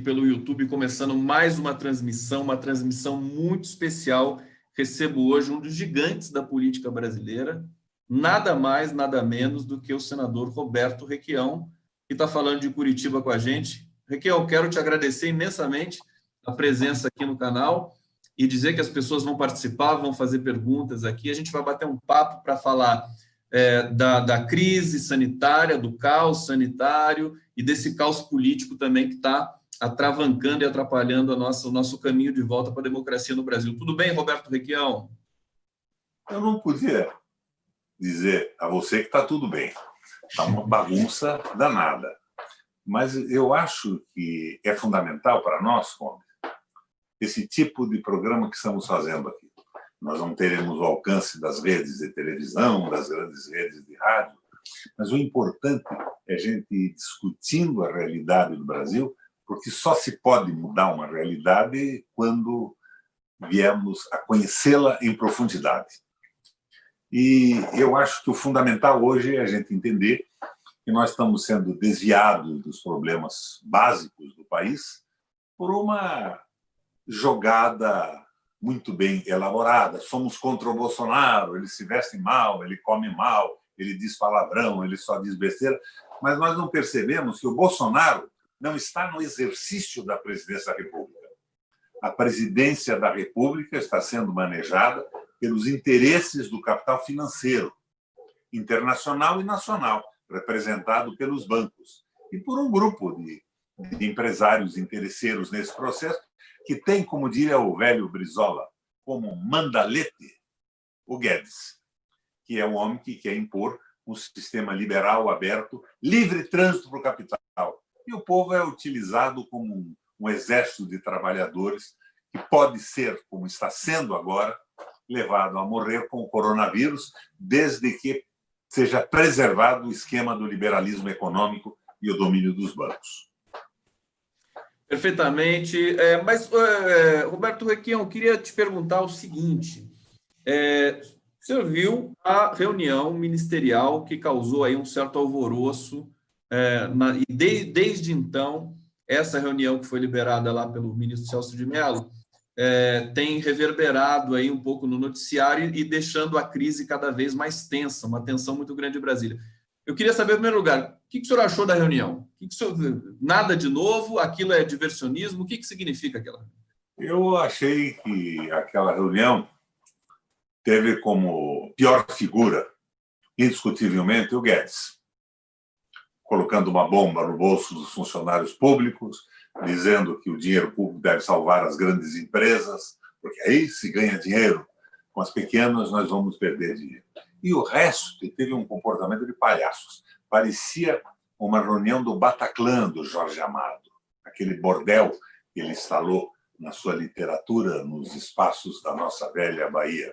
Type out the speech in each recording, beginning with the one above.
pelo YouTube, começando mais uma transmissão muito especial. Recebo hoje um dos gigantes da política brasileira, nada mais, nada menos do que o senador Roberto Requião, que está falando de Curitiba com a gente. Requião, quero te agradecer imensamente a presença aqui no canal e dizer que as pessoas vão participar, vão fazer perguntas aqui. A gente vai bater um papo para falar da crise sanitária, do caos sanitário e desse caos político também que está atravancando e atrapalhando o nosso caminho de volta para a democracia no Brasil. Tudo bem, Roberto Requião? Eu não podia dizer a você que está tudo bem. Está uma bagunça danada. Mas eu acho que é fundamental para nós, Conde, esse tipo de programa que estamos fazendo aqui. Nós não teremos o alcance das redes de televisão, das grandes redes de rádio, mas o importante é a gente ir discutindo a realidade do Brasil, porque só se pode mudar uma realidade quando viemos a conhecê-la em profundidade. E eu acho que o fundamental hoje é a gente entender que nós estamos sendo desviados dos problemas básicos do país por uma jogada muito bem elaborada. Somos contra o Bolsonaro, ele se veste mal, ele come mal, ele diz palavrão, ele só diz besteira, mas nós não percebemos que o Bolsonaro não está no exercício da presidência da República. A presidência da República está sendo manejada pelos interesses do capital financeiro, internacional e nacional, representado pelos bancos, e por um grupo de empresários interesseiros nesse processo, que tem, como diria o velho Brizola, como mandalete o Guedes, que é o homem que quer impor um sistema liberal, aberto, livre trânsito para o capital. E o povo é utilizado como um exército de trabalhadores que pode ser, como está sendo agora, levado a morrer com o coronavírus, desde que seja preservado o esquema do liberalismo econômico e o domínio dos bancos. Perfeitamente. Roberto Requião, eu queria te perguntar o seguinte. Você viu a reunião ministerial que causou aí um certo alvoroço, e desde então, essa reunião que foi liberada lá pelo ministro Celso de Mello tem reverberado aí um pouco no noticiário e deixando a crise cada vez mais tensa, uma tensão muito grande em Brasília. Eu queria saber, em primeiro lugar, o que o senhor achou da reunião? Nada de novo? Aquilo é diversionismo? O que significa aquela reunião? Eu achei que aquela reunião teve como pior figura, indiscutivelmente, o Guedes, colocando uma bomba no bolso dos funcionários públicos, dizendo que o dinheiro público deve salvar as grandes empresas, porque aí se ganha dinheiro. Com as pequenas, nós vamos perder dinheiro. E o resto teve um comportamento de palhaços. Parecia uma reunião do Bataclan, do Jorge Amado, aquele bordel que ele instalou na sua literatura nos espaços da nossa velha Bahia.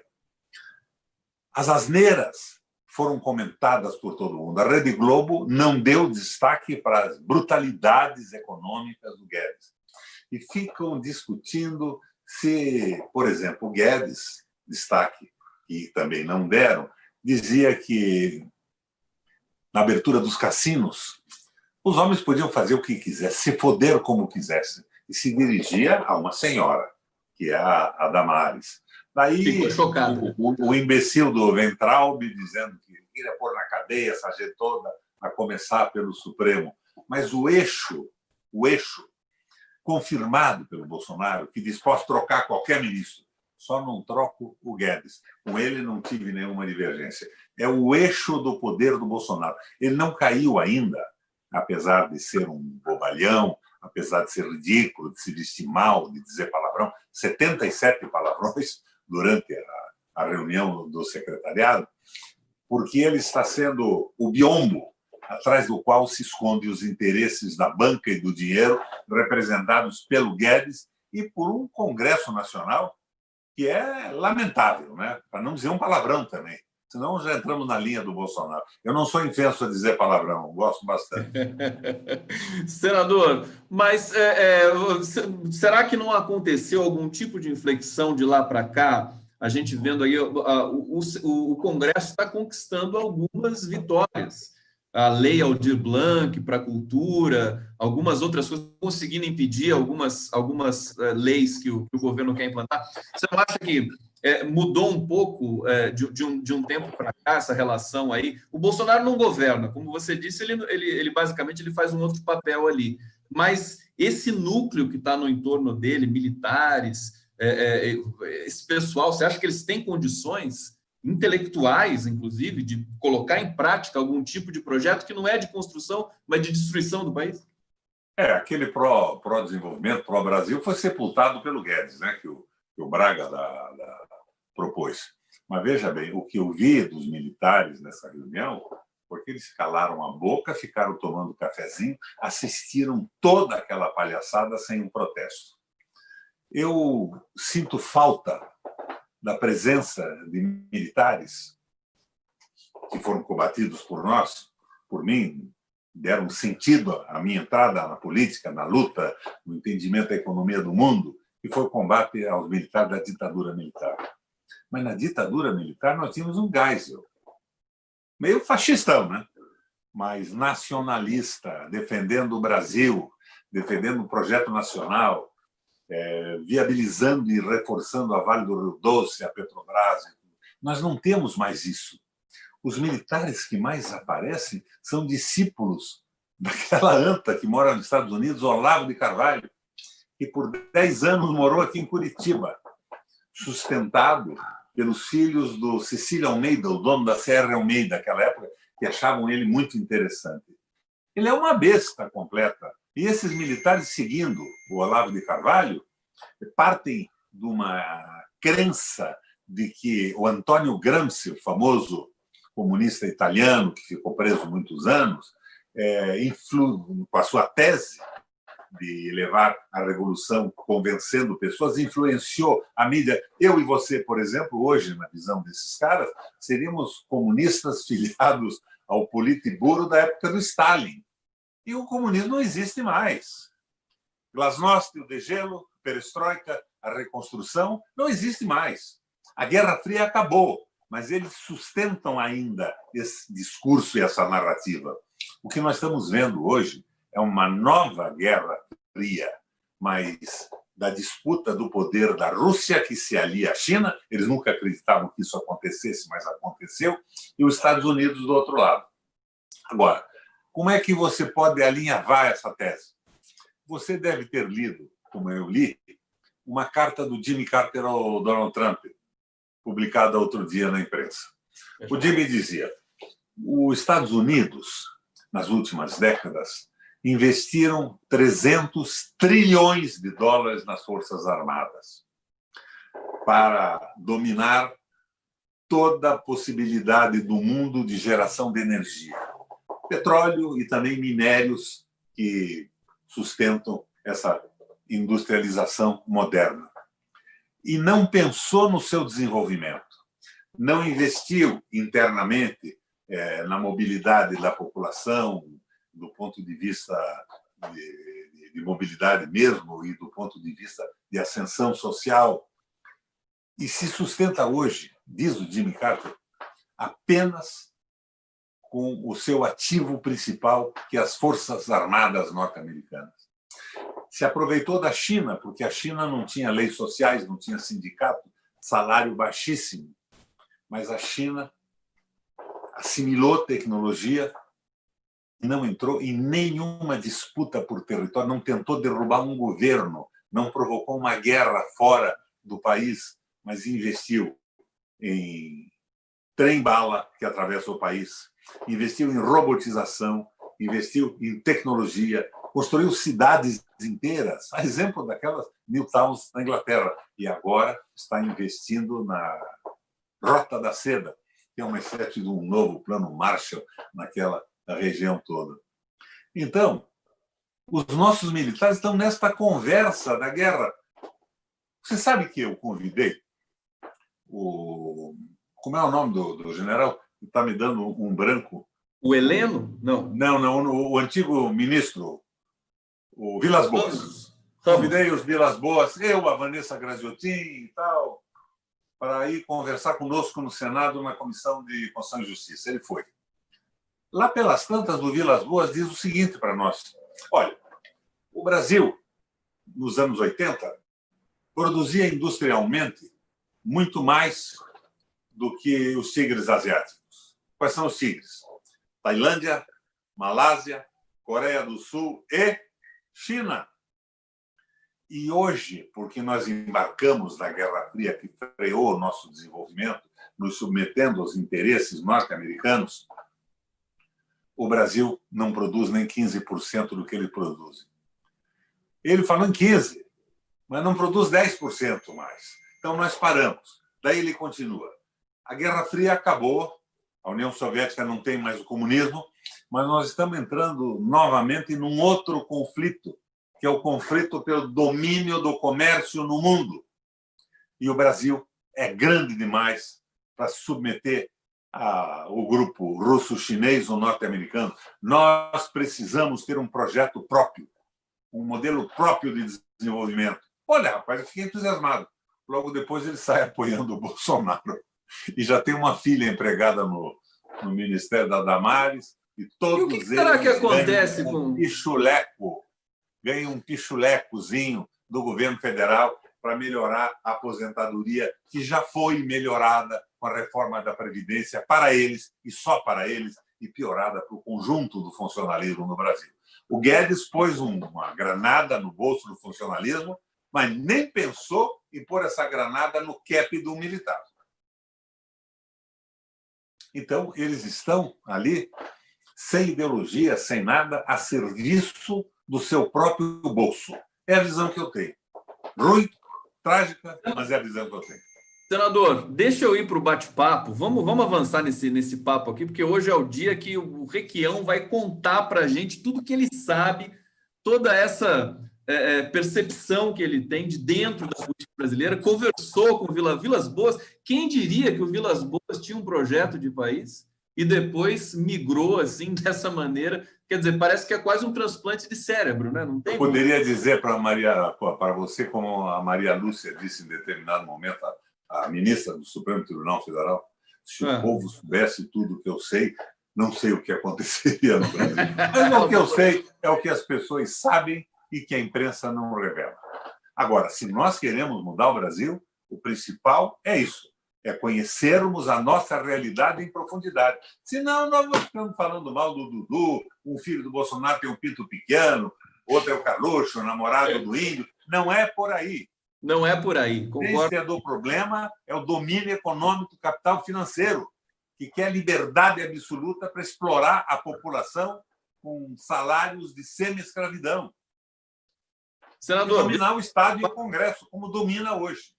As asneiras foram comentadas por todo mundo. A Rede Globo não deu destaque para as brutalidades econômicas do Guedes. E ficam discutindo se, por exemplo, o Guedes, destaque que também não deram, dizia que, na abertura dos cassinos, os homens podiam fazer o que quisessem, se foder como quisessem. E se dirigia a uma senhora, que é a Damares. Daí, o imbecil do Weintraub dizendo que queria pôr na cadeia essa gente toda, a começar pelo Supremo. Mas o eixo confirmado pelo Bolsonaro, que diz: posso trocar qualquer ministro, só não troco o Guedes. Com ele não tive nenhuma divergência. É o eixo do poder do Bolsonaro. Ele não caiu ainda, apesar de ser um bobalhão, apesar de ser ridículo, de se vestir mal, de dizer palavrão, 77 palavrões durante a reunião do secretariado, porque ele está sendo o biombo atrás do qual se escondem os interesses da banca e do dinheiro, representados pelo Guedes e por um Congresso Nacional que é lamentável, né? Para não dizer um palavrão também. Senão já entramos na linha do Bolsonaro. Eu não sou infenso a dizer palavrão, gosto bastante. Senador, mas será que não aconteceu algum tipo de inflexão de lá para cá? A gente vendo aí, o Congresso está conquistando algumas vitórias. a lei Aldir Blanc para a cultura, algumas outras coisas, conseguindo impedir algumas leis que o governo quer implantar. Você não acha que mudou um pouco de um tempo para cá essa relação aí? O Bolsonaro não governa, como você disse, ele basicamente ele faz um outro papel ali. Mas esse núcleo que está no entorno dele, militares, esse pessoal, você acha que eles têm condições intelectuais, inclusive, de colocar em prática algum tipo de projeto que não é de construção, mas de destruição do país? Aquele pró-desenvolvimento, pró-Brasil, foi sepultado pelo Guedes, né, que o Braga propôs. Mas veja bem, o que eu vi dos militares nessa reunião, porque eles calaram a boca, ficaram tomando cafezinho, assistiram toda aquela palhaçada sem um protesto. Eu sinto falta da presença de militares que foram combatidos por nós, por mim, deram sentido à minha entrada na política, na luta, no entendimento da economia do mundo, que foi o combate aos militares da ditadura militar. Mas na ditadura militar nós tínhamos um Geisel, meio fascistão, né? Mas nacionalista, defendendo o Brasil, defendendo o projeto nacional, viabilizando e reforçando a Vale do Rio Doce, a Petrobras. Nós não temos mais isso. Os militares que mais aparecem são discípulos daquela anta que mora nos Estados Unidos, Olavo de Carvalho, que por 10 anos morou aqui em Curitiba, sustentado pelos filhos do Cecílio Almeida, o dono da CR Almeida, daquela época, que achavam ele muito interessante. Ele é uma besta completa. E esses militares, seguindo o Olavo de Carvalho, partem de uma crença de que o Antônio Gramsci, o famoso comunista italiano que ficou preso muitos anos, com a sua tese de levar a revolução convencendo pessoas, influenciou a mídia. Eu e você, por exemplo, hoje, na visão desses caras, seríamos comunistas filiados ao Politburo da época do Stalin. E o comunismo não existe mais. Glasnost, o degelo, perestroika, a reconstrução, não existe mais. A Guerra Fria acabou, mas eles sustentam ainda esse discurso e essa narrativa. O que nós estamos vendo hoje é uma nova Guerra Fria, mas da disputa do poder da Rússia, que se alia à China, eles nunca acreditavam que isso acontecesse, mas aconteceu, e os Estados Unidos do outro lado. Agora, como é que você pode alinhavar essa tese? Você deve ter lido, como eu li, uma carta do Jimmy Carter ao Donald Trump, publicada outro dia na imprensa. O Jimmy dizia: os Estados Unidos, nas últimas décadas, investiram 300 trilhões de dólares nas Forças Armadas para dominar toda a possibilidade do mundo de geração de energia. Petróleo e também minérios que sustentam essa industrialização moderna. E não pensou no seu desenvolvimento. Não investiu internamente na mobilidade da população, do ponto de vista de mobilidade mesmo e do ponto de vista de ascensão social. E se sustenta hoje, diz o Jimmy Carter, apenas com o seu ativo principal, que é as Forças Armadas norte-americanas. Se aproveitou da China, porque a China não tinha leis sociais, não tinha sindicato, salário baixíssimo. Mas a China assimilou tecnologia e não entrou em nenhuma disputa por território, não tentou derrubar um governo, não provocou uma guerra fora do país, mas investiu em trem-bala que atravessa o país, investiu em robotização, investiu em tecnologia, construiu cidades inteiras, a exemplo daquelas New Towns na Inglaterra, e agora está investindo na Rota da Seda, que é uma espécie de um novo plano Marshall naquela região toda. Então, os nossos militares estão nesta conversa da guerra. Você sabe que eu convidei como é o nome do general? Está me dando um branco. O Heleno? Não. Não, o antigo ministro, o Vilas Boas. Convidei os Vilas Boas, eu, a Vanessa Graziotin e tal, para ir conversar conosco no Senado, na Comissão de Constituição e Justiça. Ele foi. lá pelas tantas do Vilas Boas, diz o seguinte para nós: olha, o Brasil, nos anos 80, produzia industrialmente muito mais do que os tigres asiáticos. Quais são os tigres? Tailândia, Malásia, Coreia do Sul e China. E hoje, porque nós embarcamos na Guerra Fria, que freou o nosso desenvolvimento, nos submetendo aos interesses norte-americanos, o Brasil não produz nem 15% do que ele produz. Ele falou em 15%, mas não produz 10% mais. Então, nós paramos. Daí ele continua. A Guerra Fria acabou, a União Soviética não tem mais o comunismo, mas nós estamos entrando novamente num outro conflito, que é o conflito pelo domínio do comércio no mundo. E o Brasil é grande demais para se submeter ao grupo russo-chinês ou norte-americano. Nós precisamos ter um projeto próprio, um modelo próprio de desenvolvimento. Olha, rapaz, eu fiquei entusiasmado. Logo depois ele sai apoiando o Bolsonaro. E já tem uma filha empregada no Ministério da Damares, e todos e o que será que acontece com pichuleco, ganham um pichulecozinho do governo federal para melhorar a aposentadoria, que já foi melhorada com a reforma da Previdência para eles, e só para eles, e piorada para o conjunto do funcionalismo no Brasil. O Guedes pôs uma granada no bolso do funcionalismo, mas nem pensou em pôr essa granada no cap do militar. Então, eles estão ali, sem ideologia, sem nada, a serviço do seu próprio bolso. É a visão que eu tenho. Ruim, trágica, mas é a visão que eu tenho. Senador, deixa eu ir para o bate-papo. Vamos avançar nesse papo aqui, porque hoje é o dia que o Requião vai contar para a gente tudo que ele sabe, toda essa percepção que ele tem de dentro da política brasileira. Conversou com o Vilas Boas. Quem diria que o Vilas Boas tinha um projeto de país e depois migrou assim dessa maneira? Quer dizer, parece que é quase um transplante de cérebro, né? Não tem. Eu poderia dizer para você, como a Maria Lúcia disse em determinado momento, a ministra do Supremo Tribunal Federal, se o povo soubesse tudo o que eu sei, não sei o que aconteceria no Brasil. Mas o que eu sei é o que as pessoas sabem e que a imprensa não revela. Agora, se nós queremos mudar o Brasil, o principal é isso, é conhecermos a nossa realidade em profundidade. Senão, nós estamos falando mal do Dudu, um filho do Bolsonaro tem um pinto pequeno, outro é o Carluxo, o namorado do índio. Não é por aí. Não é por aí, concordo. O problema é o domínio econômico do capital financeiro, que quer liberdade absoluta para explorar a população com salários de semi-escravidão. Senador, dominar o Estado e o Congresso, como domina hoje.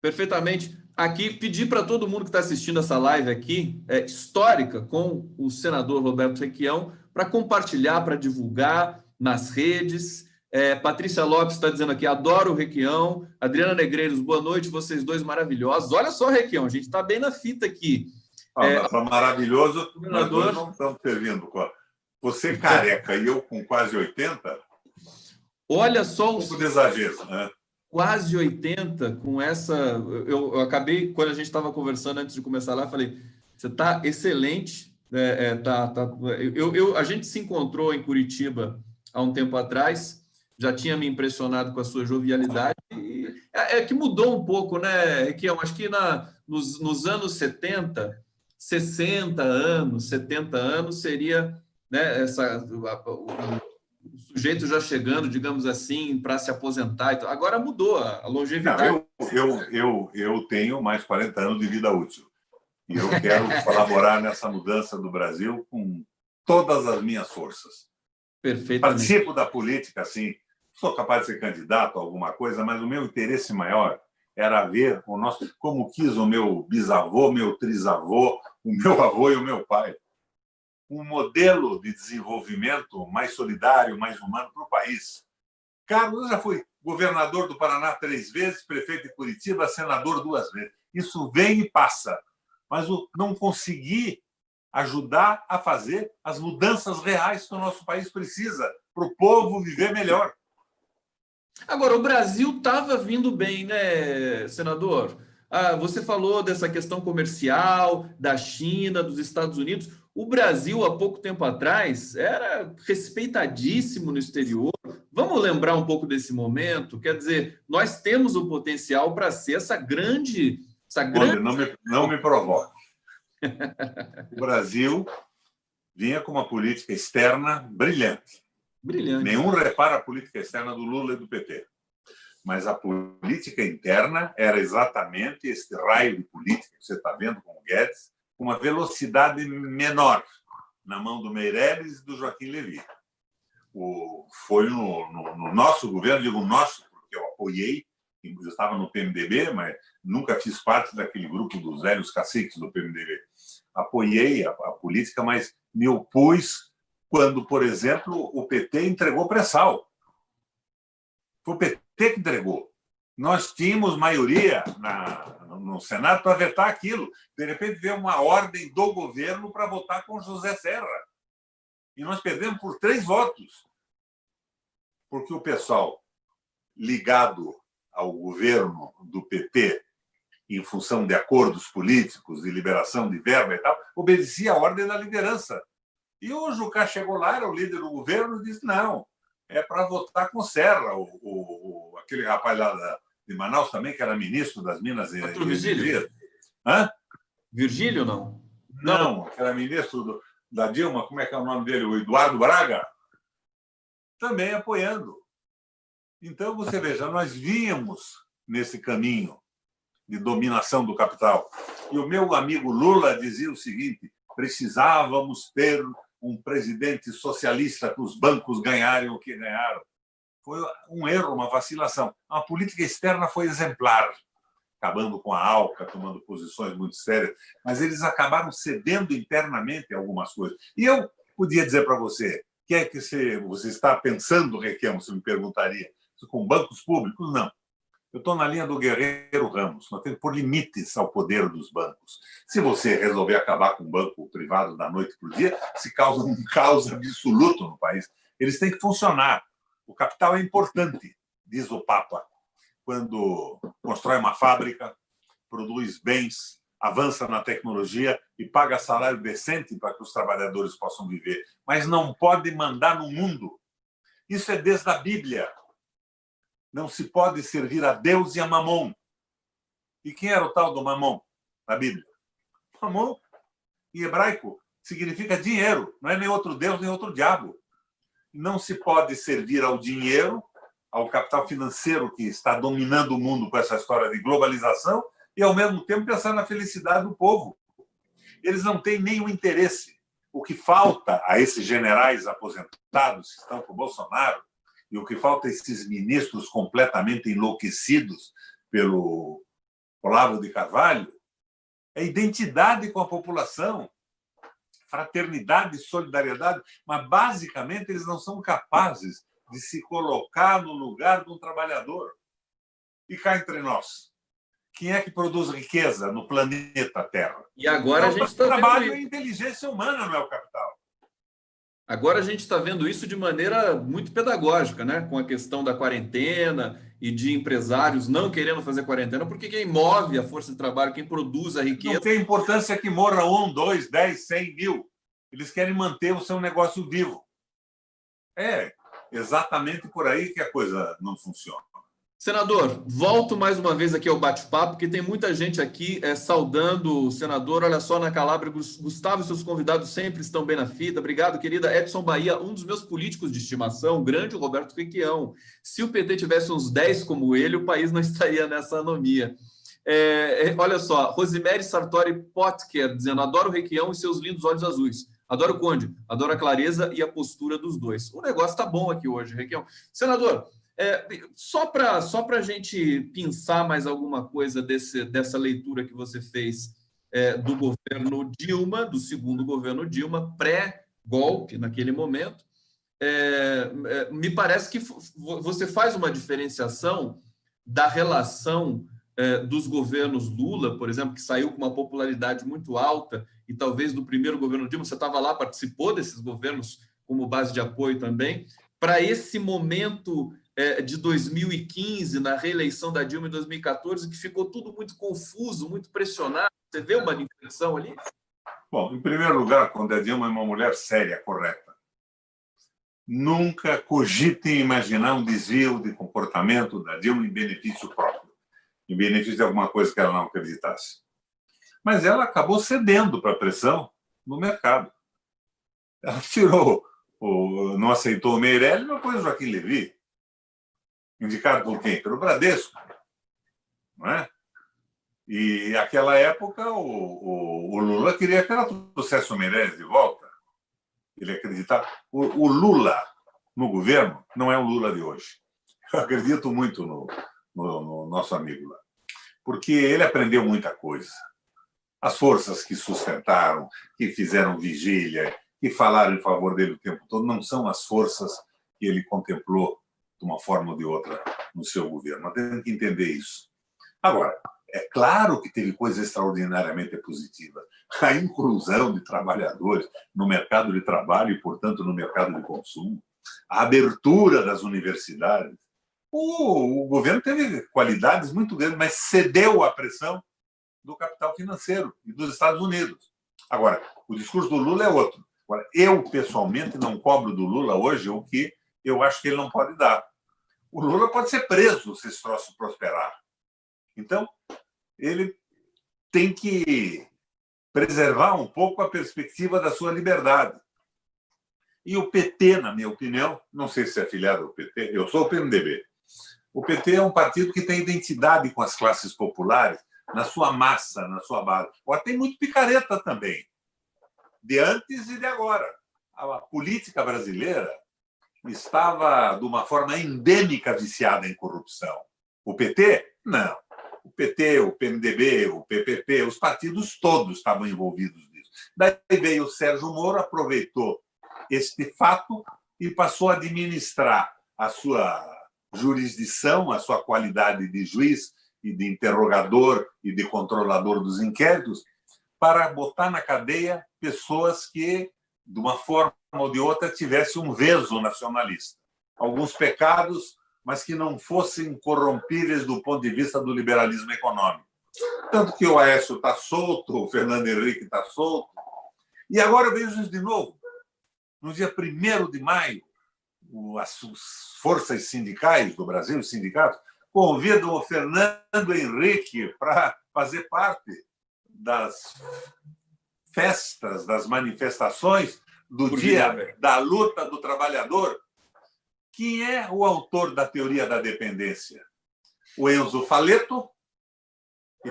Perfeitamente. Aqui, pedir para todo mundo que está assistindo essa live aqui, histórica, com o senador Roberto Requião, para compartilhar, para divulgar nas redes. Patrícia Lopes está dizendo aqui, adoro o Requião. Adriana Negreiros, boa noite, vocês dois maravilhosos. Olha só, Requião, a gente está bem na fita aqui. Está maravilhoso, nós dois não estamos servindo. Você careca e eu com quase 80... Olha só um pouco de exagero, né? Quase 80 com essa... Eu acabei, quando a gente estava conversando antes de começar lá, falei, você está excelente. A gente se encontrou em Curitiba há um tempo atrás, já tinha me impressionado com a sua jovialidade. E que mudou um pouco, né, Requião? Acho que nos anos 70, 60 anos, 70 anos, seria, né, o sujeito já chegando, digamos assim, para se aposentar. Agora mudou a longevidade. Não, eu tenho mais 40 anos de vida útil. E eu quero colaborar nessa mudança do Brasil com todas as minhas forças. Perfeitamente. Participo da política, sim. Sou capaz de ser candidato a alguma coisa, mas o meu interesse maior era ver como quis o meu bisavô, meu trisavô, o meu avô e o meu pai. Um modelo de desenvolvimento mais solidário, mais humano para o país. Carlos já foi governador do Paraná 3 vezes, prefeito de Curitiba, senador 2 vezes. Isso vem e passa. Mas não consegui ajudar a fazer as mudanças reais que o nosso país precisa para o povo viver melhor. Agora, o Brasil estava vindo bem, né, senador? Você falou dessa questão comercial, da China, dos Estados Unidos. O Brasil, há pouco tempo atrás, era respeitadíssimo no exterior. Vamos lembrar um pouco desse momento? Quer dizer, nós temos o potencial para ser essa grande... Olha, não me provoque. O Brasil vinha com uma política externa brilhante. Brilhante. Nenhum repara a política externa do Lula e do PT. Mas a política interna era exatamente esse raio de política que você está vendo com o Guedes, com uma velocidade menor na mão do Meirelles e do Joaquim Levy. Foi no nosso governo, digo nosso, porque eu apoiei, eu estava no PMDB, mas nunca fiz parte daquele grupo dos velhos caciques do PMDB. Apoiei a política, mas me opus quando, por exemplo, o PT entregou pré-sal. Foi o PT que entregou. Nós tínhamos maioria no Senado para vetar aquilo. De repente, veio uma ordem do governo para votar com José Serra. E nós perdemos por 3 votos. Porque o pessoal ligado ao governo do PT, em função de acordos políticos, de liberação de verba e tal, obedecia à ordem da liderança. E o Jucá chegou lá, era o líder do governo, e disse, não, é para votar com Serra. Aquele rapaz lá de Manaus também, que era ministro das Minas e Virgílio? Hã? Virgílio, não? Não, que era ministro da Dilma, como é que é o nome dele? O Eduardo Braga? Também apoiando. Então, você veja, nós víamos nesse caminho de dominação do capital. E o meu amigo Lula dizia o seguinte, precisávamos ter um presidente socialista que os bancos ganharem o que ganharam. Foi um erro, uma vacilação. A política externa foi exemplar, acabando com a ALCA, tomando posições muito sérias, mas eles acabaram cedendo internamente algumas coisas. E eu podia dizer para você, o que é que você está pensando, Requião, se me perguntaria? Com bancos públicos? Não. Eu estou na linha do Guerreiro Ramos. Nós temos que pôr limites ao poder dos bancos. Se você resolver acabar com o banco privado da noite para o dia, se causa um caos absoluto no país. Eles têm que funcionar. O capital é importante, diz o Papa, quando constrói uma fábrica, produz bens, avança na tecnologia e paga salário decente para que os trabalhadores possam viver. Mas não pode mandar no mundo. Isso é desde a Bíblia. Não se pode servir a Deus e a Mamon. E quem era o tal do Mamon na Bíblia? Mamon, em hebraico, significa dinheiro. Não é nem outro Deus, nem outro diabo. Não se pode servir ao dinheiro, ao capital financeiro que está dominando o mundo com essa história de globalização e, ao mesmo tempo, pensar na felicidade do povo. Eles não têm nenhum interesse. O que falta a esses generais aposentados que estão com o Bolsonaro e o que falta a esses ministros completamente enlouquecidos pelo Olavo de Carvalho é identidade com a população, fraternidade, solidariedade, mas, basicamente, eles não são capazes de se colocar no lugar de um trabalhador. E cá entre nós, quem é que produz riqueza no planeta Terra? E agora a gente está vendo trabalho é inteligência humana, não é o capital. Agora a gente está vendo isso de maneira muito pedagógica, né? Com a questão da quarentena e de empresários não querendo fazer quarentena, porque quem move a força de trabalho, quem produz a riqueza... Não tem importância que morra 1, 2, 10, 100 mil. Eles querem manter o seu negócio vivo. É exatamente por aí que a coisa não funciona. Senador, volto mais uma vez aqui ao bate-papo, porque tem muita gente aqui saudando o senador. Olha só, na Calábria, Gustavo e seus convidados sempre estão bem na fita. Obrigado, querida. Edson Bahia, um dos meus políticos de estimação, o grande Roberto Requião. Se o PT tivesse uns 10 como ele, o país não estaria nessa anomia. Olha só, Rosemary Sartori Potker dizendo, adoro o Requião e seus lindos olhos azuis. Adoro o Conde, adoro a clareza e a postura dos dois. O negócio está bom aqui hoje, Requião. Senador, só para a gente pensar mais alguma coisa dessa leitura que você fez do governo Dilma, do segundo governo Dilma, pré-golpe naquele momento, me parece que você faz uma diferenciação da relação dos governos Lula, por exemplo, que saiu com uma popularidade muito alta, e talvez do primeiro governo Dilma, você estava lá, participou desses governos como base de apoio também, para esse momento de 2015, na reeleição da Dilma em 2014, que ficou tudo muito confuso, muito pressionado. Você vê uma inflexão ali? Bom, em primeiro lugar, quando a Dilma é uma mulher séria, correta. Nunca cogitem imaginar um desvio de comportamento da Dilma em benefício próprio, em benefício de alguma coisa que ela não acreditasse. Mas ela acabou cedendo para a pressão no mercado. Ela não aceitou o Meirelles, mas pôs o Joaquim Levy, indicado por quem? Pelo Bradesco. Não é? E naquela época o Lula queria que ela trouxesse o Meirelles de volta. Ele acreditava. O Lula no governo não é o Lula de hoje. Eu acredito muito no nosso amigo lá. Porque ele aprendeu muita coisa. As forças que sustentaram, que fizeram vigília, que falaram em favor dele o tempo todo, não são as forças que ele contemplou de uma forma ou de outra no seu governo. Nós temos que entender isso. Agora, é claro que teve coisa extraordinariamente positiva. A inclusão de trabalhadores no mercado de trabalho e, portanto, no mercado de consumo. A abertura das universidades. O governo teve qualidades muito grandes, mas cedeu à pressão do capital financeiro e dos Estados Unidos. Agora, o discurso do Lula é outro. Agora, eu, pessoalmente, não cobro do Lula hoje o que eu acho que ele não pode dar. O Lula pode ser preso se esse troço prosperar. Então, ele tem que preservar um pouco a perspectiva da sua liberdade. E o PT, na minha opinião, não sei se é afiliado ao PT, eu sou o PMDB. O PT é um partido que tem identidade com as classes populares, na sua massa, na sua base. Agora, tem muito picareta também, de antes e de agora. A política brasileira estava, de uma forma endêmica, viciada em corrupção. O PT, não. O PT, o PMDB, o PPP, os partidos todos estavam envolvidos nisso. Daí veio o Sérgio Moro, aproveitou este fato e passou a administrar a sua jurisdição, a sua qualidade de juiz e de interrogador e de controlador dos inquéritos, para botar na cadeia pessoas que, de uma forma ou de outra, tivessem um veso nacionalista. Alguns pecados, mas que não fossem corrompíveis do ponto de vista do liberalismo econômico. Tanto que o Aécio está solto, o Fernando Henrique está solto. E agora eu vejo isso de novo. No dia 1º de maio, as forças sindicais do Brasil, os sindicatos, convidam o Fernando Henrique para fazer parte das festas, das manifestações do Dia da Luta do Trabalhador. Quem é o autor da teoria da dependência? O Enzo Faleto,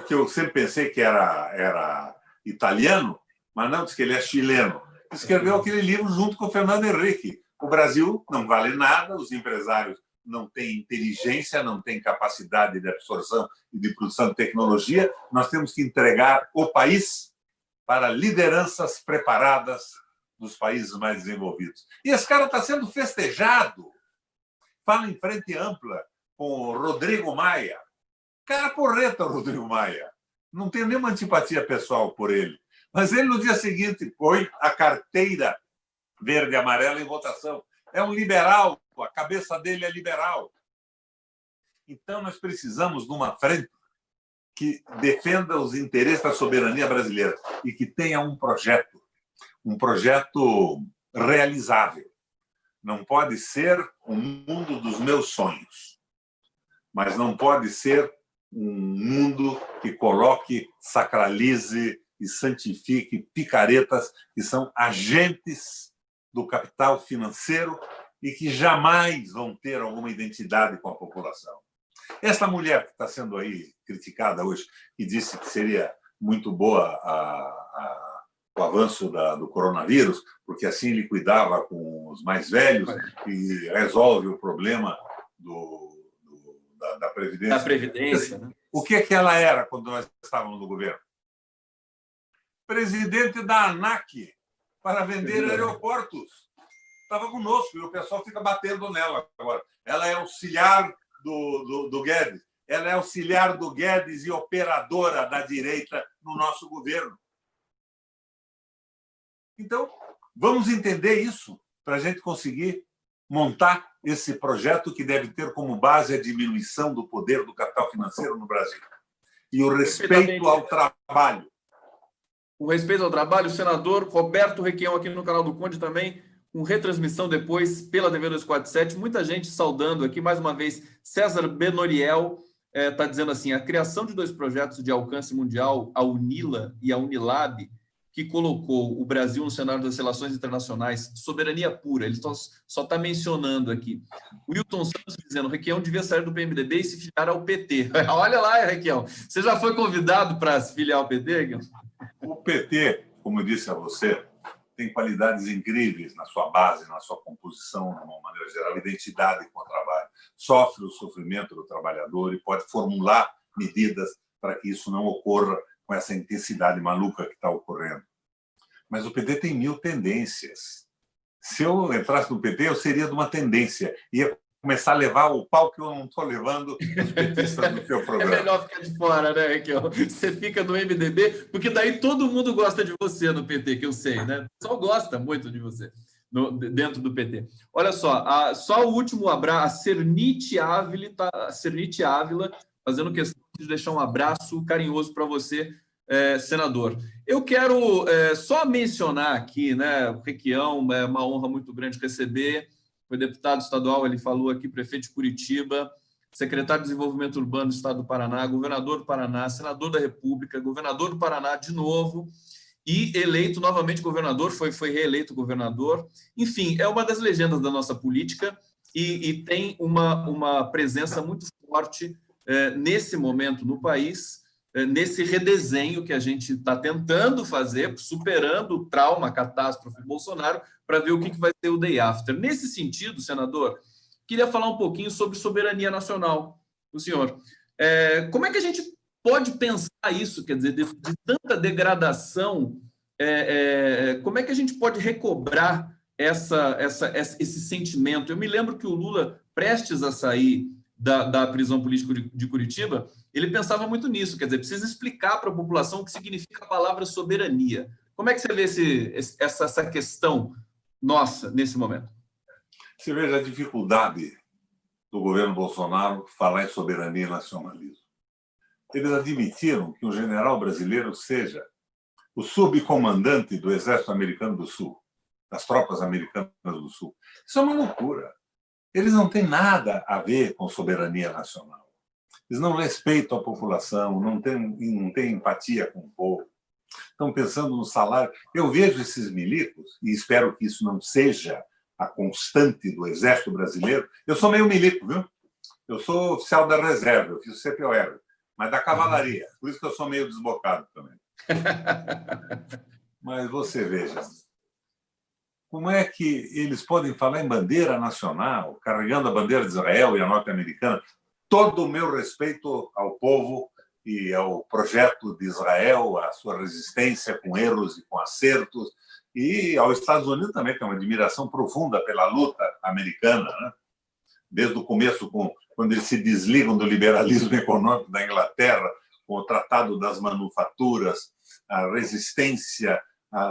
que eu sempre pensei que era italiano, mas não, diz que ele é chileno. Escreveu aquele livro junto com o Fernando Henrique. O Brasil não vale nada, os empresários não têm inteligência, não têm capacidade de absorção e de produção de tecnologia. Nós temos que entregar o país para lideranças preparadas dos países mais desenvolvidos. E esse cara está sendo festejado. Fala em frente ampla com o Rodrigo Maia. Cara porreta, Rodrigo Maia. Não tenho nenhuma antipatia pessoal por ele. Mas ele, no dia seguinte, põe a carteira verde e amarela em votação. É um liberal, a cabeça dele é liberal. Então, nós precisamos de uma frente que defenda os interesses da soberania brasileira e que tenha um projeto realizável. Não pode ser o mundo dos meus sonhos, mas não pode ser um mundo que coloque, sacralize e santifique picaretas que são agentes do capital financeiro e que jamais vão ter alguma identidade com a população. Essa mulher que está sendo aí criticada hoje, que disse que seria muito boa o avanço do coronavírus, porque assim ele cuidava com os mais velhos e resolve o problema da Previdência. Da Previdência, né? O que ela era quando nós estávamos no governo? Presidente da ANAC para vender aeroportos. Estava conosco e o pessoal fica batendo nela agora. Ela é auxiliar do Guedes. Ela é auxiliar do Guedes e operadora da direita no nosso governo. Então, vamos entender isso para a gente conseguir montar esse projeto que deve ter como base a diminuição do poder do capital financeiro no Brasil e o respeito ao trabalho. Com respeito ao trabalho, o senador Roberto Requião aqui no canal do Conde também, com retransmissão depois pela TV 247. Muita gente saudando aqui, mais uma vez, César Benoriel está dizendo assim, a criação de 2 projetos de alcance mundial, a UNILA e a Unilab, que colocou o Brasil no cenário das relações internacionais, soberania pura, ele só está mencionando aqui. O Wilton Santos dizendo, Requião devia sair do PMDB e se filiar ao PT. Olha lá, Requião, você já foi convidado para se filiar ao PT, Requião? O PT, como eu disse a você, tem qualidades incríveis na sua base, na sua composição, de uma maneira geral, identidade com o trabalho. Sofre o sofrimento do trabalhador e pode formular medidas para que isso não ocorra com essa intensidade maluca que está ocorrendo. Mas o PT tem 1000 tendências. Se eu entrasse no PT, eu seria de uma tendência. Ia começar a levar o pau que eu não estou levando os petistas no seu programa. É melhor ficar de fora, né, Requião? Você fica no MDB, porque daí todo mundo gosta de você no PT, que eu sei, né? O pessoal gosta muito de você dentro do PT. Olha só, só o último abraço, a Cernite Ávila, fazendo questão de deixar um abraço carinhoso para você, senador. Eu quero só mencionar aqui, né, o Requião, é uma honra muito grande receber. Foi deputado estadual, ele falou aqui, prefeito de Curitiba, secretário de Desenvolvimento Urbano do Estado do Paraná, governador do Paraná, senador da República, governador do Paraná de novo, e eleito novamente governador, foi reeleito governador. Enfim, é uma das legendas da nossa política e tem uma presença muito forte nesse momento no país, nesse redesenho que a gente está tentando fazer, superando o trauma, a catástrofe Bolsonaro, para ver o que vai ser o day after. Nesse sentido, senador, queria falar um pouquinho sobre soberania nacional do senhor. Como é que a gente pode pensar isso, quer dizer, de tanta degradação, como é que a gente pode recobrar esse sentimento? Eu me lembro que o Lula, prestes a sair da prisão política de Curitiba, ele pensava muito nisso, quer dizer, precisa explicar para a população o que significa a palavra soberania. Como é que você vê essa questão nossa nesse momento? Você veja a dificuldade do governo Bolsonaro falar em soberania e nacionalismo. Eles admitiram que um general brasileiro seja o subcomandante do Exército Americano do Sul, das tropas americanas do Sul. Isso é uma loucura. Eles não têm nada a ver com soberania nacional. Eles não respeitam a população, não têm empatia com o povo. Estão pensando no salário. Eu vejo esses milicos, e espero que isso não seja a constante do Exército Brasileiro. Eu sou meio milico, viu? Eu sou oficial da reserva, eu fiz o CPOR, mas da cavalaria. Por isso que eu sou meio desbocado também. Mas você veja, como é que eles podem falar em bandeira nacional, carregando a bandeira de Israel e a norte-americana? Todo o meu respeito ao povo e ao projeto de Israel, a sua resistência com erros e com acertos, e aos Estados Unidos também, que é uma admiração profunda pela luta americana, né? Desde o começo, quando eles se desligam do liberalismo econômico da Inglaterra, com o Tratado das Manufaturas, a resistência,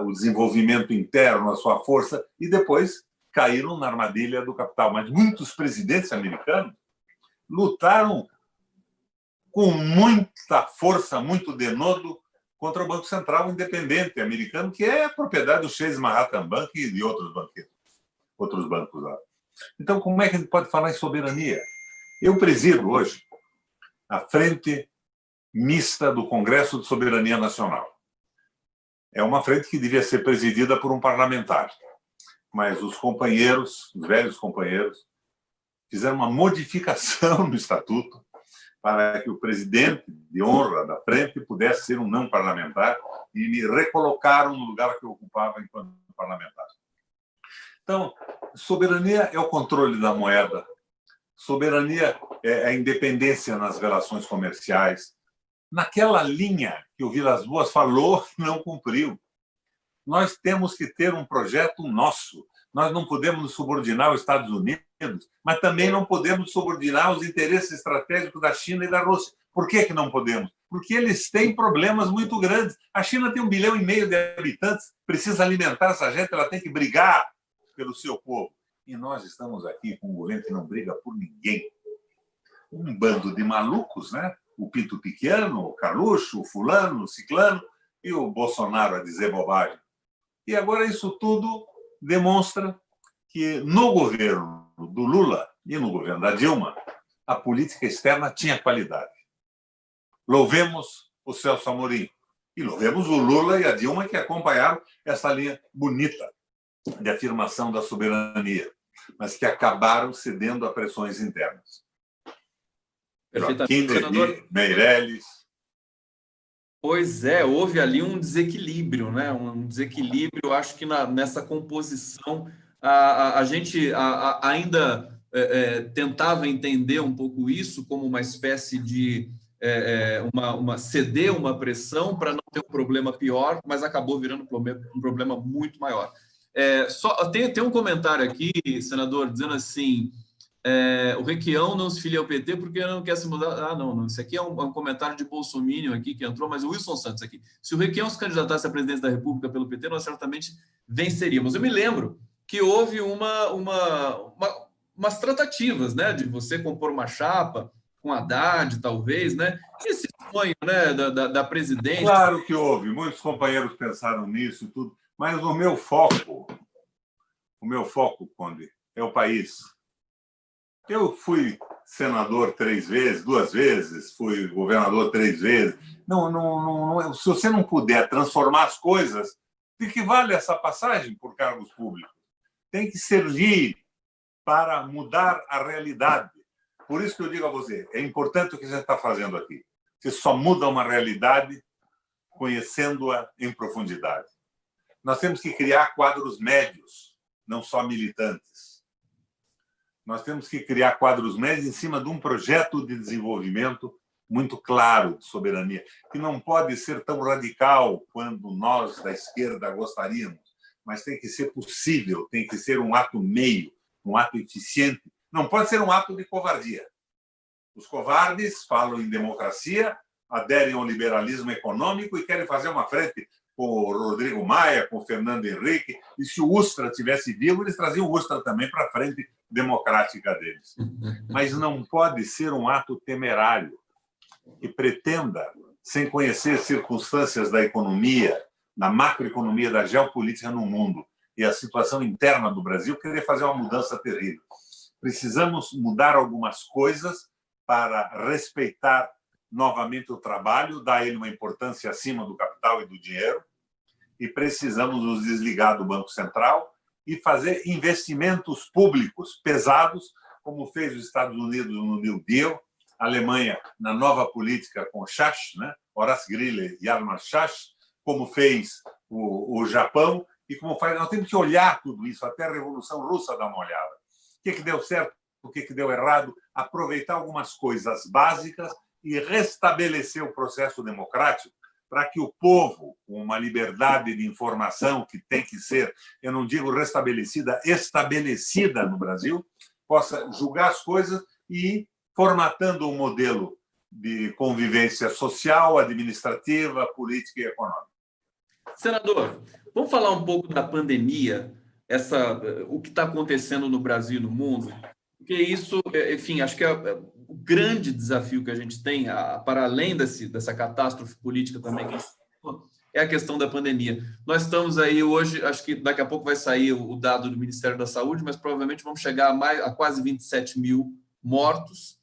o desenvolvimento interno, a sua força, e depois caíram na armadilha do capital. Mas muitos presidentes americanos lutaram com muita força, muito denodo, contra o Banco Central Independente americano, que é propriedade do Chase Manhattan Bank e de outros bancos lá. Então, como é que a gente pode falar em soberania? Eu presido hoje a Frente Mista do Congresso de Soberania Nacional. É uma frente que devia ser presidida por um parlamentar, mas os velhos companheiros, fizeram uma modificação no estatuto para que o presidente de honra da frente pudesse ser um não parlamentar e me recolocaram no lugar que eu ocupava enquanto parlamentar. Então, soberania é o controle da moeda, soberania é a independência nas relações comerciais, naquela linha que o Vilas Boas falou e não cumpriu. Nós temos que ter um projeto nosso. Nós não podemos nos subordinar aos Estados Unidos, mas também não podemos subordinar aos interesses estratégicos da China e da Rússia. Por que não podemos? Porque eles têm problemas muito grandes. A China tem 1,5 bilhão de habitantes, precisa alimentar essa gente, ela tem que brigar pelo seu povo. E nós estamos aqui com um governo que não briga por ninguém. Um bando de malucos, né? O Pinto Pequeno, o Carluxo, o fulano, o ciclano, e o Bolsonaro a dizer bobagem. E agora isso tudo demonstra que no governo do Lula e no governo da Dilma, a política externa tinha qualidade. Louvemos o Celso Amorim e louvemos o Lula e a Dilma, que acompanharam essa linha bonita de afirmação da soberania, mas que acabaram cedendo a pressões internas. Joaquim Levy, Meirelles. Pois é, houve ali um desequilíbrio, né? Um desequilíbrio, eu acho que nessa composição a gente ainda tentava entender um pouco isso como uma espécie de ceder uma pressão para não ter um problema pior, mas acabou virando um problema muito maior. Tem um comentário aqui, senador, dizendo assim: o Requião não se filia ao PT porque não quer se mudar. Não, isso aqui é um comentário de bolsominion aqui que entrou, mas o Wilson Santos aqui. Se o Requião se candidatasse à presidência da República pelo PT, nós certamente venceríamos. Eu me lembro que houve umas tratativas, né, de você compor uma chapa com Haddad, talvez, né? Esse sonho, né, da presidência. Claro que houve, muitos companheiros pensaram nisso e tudo, mas o meu foco, Conde, é o país. Eu fui senador 3 vezes, 2 vezes, fui governador 3 vezes. Não, se você não puder transformar as coisas, de que vale essa passagem por cargos públicos? Tem que servir para mudar a realidade. Por isso que eu digo a você, é importante o que você está fazendo aqui. Você só muda uma realidade conhecendo-a em profundidade. Nós temos que criar quadros médios, não só militantes. Nós temos que criar quadros médios em cima de um projeto de desenvolvimento muito claro de soberania, que não pode ser tão radical quanto nós da esquerda gostaríamos, mas tem que ser possível, tem que ser um ato meio, um ato eficiente. Não pode ser um ato de covardia. Os covardes falam em democracia, aderem ao liberalismo econômico e querem fazer uma frente com o Rodrigo Maia, com o Fernando Henrique, e se o Ustra tivesse vivo, eles traziam o Ustra também para a frente democrática deles. Mas não pode ser um ato temerário que pretenda, sem conhecer circunstâncias da economia, da macroeconomia, da geopolítica no mundo e a situação interna do Brasil, querer fazer uma mudança terrível. Precisamos mudar algumas coisas para respeitar novamente o trabalho, dar a ele uma importância acima do capital e do dinheiro, e precisamos nos desligar do Banco Central e fazer investimentos públicos pesados, como fez os Estados Unidos no New Deal, a Alemanha na nova política com Schasch, né? Horace Greeley e Hjalmar Schacht, como fez o Japão e como faz. Nós temos que olhar tudo isso, até a Revolução Russa dá uma olhada. O que deu certo, o que deu errado, aproveitar algumas coisas básicas e restabelecer o processo democrático para que o povo, com uma liberdade de informação que tem que ser, eu não digo restabelecida, estabelecida no Brasil, possa julgar as coisas e ir formatando um modelo de convivência social, administrativa, política e econômica. Senador, vamos falar um pouco da pandemia, o que está acontecendo no Brasil e no mundo, porque isso, enfim, acho que é o grande desafio que a gente tem, para além dessa catástrofe política também, é a questão da pandemia. Nós estamos aí hoje, acho que daqui a pouco vai sair o dado do Ministério da Saúde, mas provavelmente vamos chegar a quase 27 mil mortos.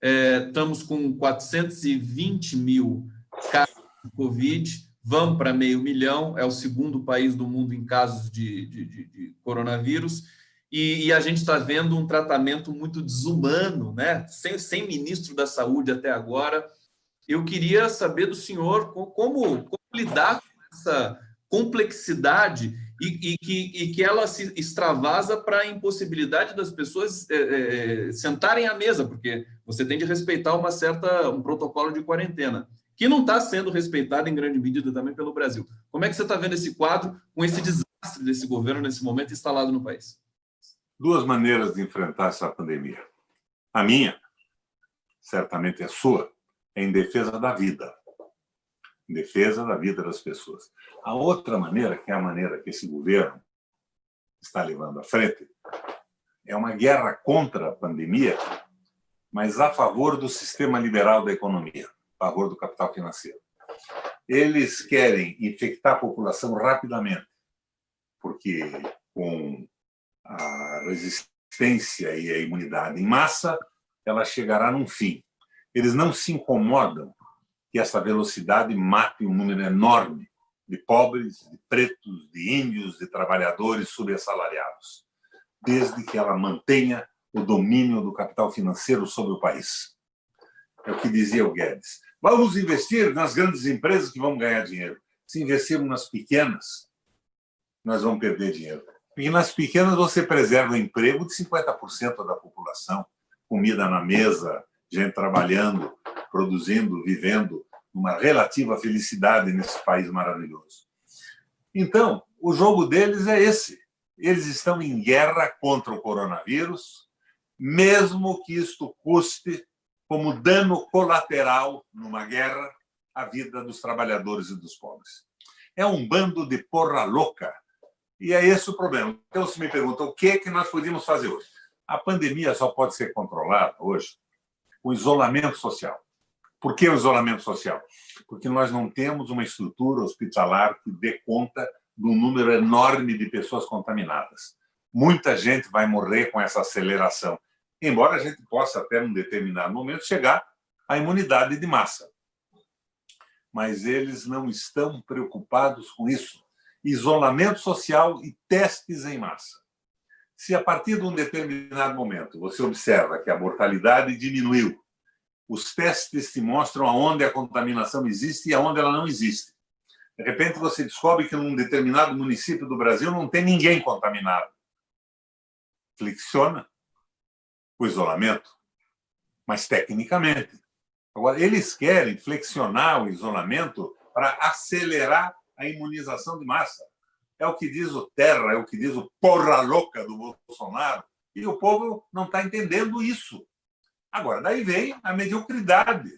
Estamos com 420 mil casos de Covid, vamos para 500 mil, é o segundo país do mundo em casos de coronavírus, e a gente está vendo um tratamento muito desumano, né? Sem ministro da Saúde até agora. Eu queria saber do senhor como lidar com essa complexidade e que ela se extravasa para a impossibilidade das pessoas sentarem à mesa, porque você tem de respeitar um protocolo de quarentena, que não está sendo respeitado em grande medida também pelo Brasil. Como é que você está vendo esse quadro com esse desastre desse governo nesse momento instalado no país? 2 maneiras de enfrentar essa pandemia. A minha, certamente a sua, é em defesa da vida. Em defesa da vida das pessoas. A outra maneira, que é a maneira que esse governo está levando à frente, é uma guerra contra a pandemia, mas a favor do sistema liberal da economia, a favor do capital financeiro. Eles querem infectar a população rapidamente, porque com a resistência e a imunidade em massa, ela chegará num fim. Eles não se incomodam que essa velocidade mate um número enorme de pobres, de pretos, de índios, de trabalhadores subassalariados, desde que ela mantenha o domínio do capital financeiro sobre o país. É o que dizia o Guedes. Vamos investir nas grandes empresas que vão ganhar dinheiro. Se investirmos nas pequenas, nós vamos perder dinheiro. Porque nas pequenas você preserva o emprego de 50% da população, comida na mesa, gente trabalhando, produzindo, vivendo uma relativa felicidade nesse país maravilhoso. Então, o jogo deles é esse. Eles estão em guerra contra o coronavírus, mesmo que isto custe, como dano colateral numa guerra, a vida dos trabalhadores e dos pobres. É um bando de porra louca. E é esse o problema. Então, se me perguntam o que é que nós podíamos fazer hoje? A pandemia só pode ser controlada hoje com o isolamento social. Por que o isolamento social? Porque nós não temos uma estrutura hospitalar que dê conta do número enorme de pessoas contaminadas. Muita gente vai morrer com essa aceleração, embora a gente possa, até num determinado momento, chegar à imunidade de massa. Mas eles não estão preocupados com isso. Isolamento social e testes em massa. Se a partir de um determinado momento você observa que a mortalidade diminuiu, os testes te mostram aonde a contaminação existe e aonde ela não existe. De repente você descobre que num determinado município do Brasil não tem ninguém contaminado. Flexiona o isolamento, mas tecnicamente. Agora, eles querem flexionar o isolamento para acelerar a imunização de massa. É o que diz o Terra, é o que diz o porra louca do Bolsonaro, e o povo não está entendendo isso. Agora, daí vem a mediocridade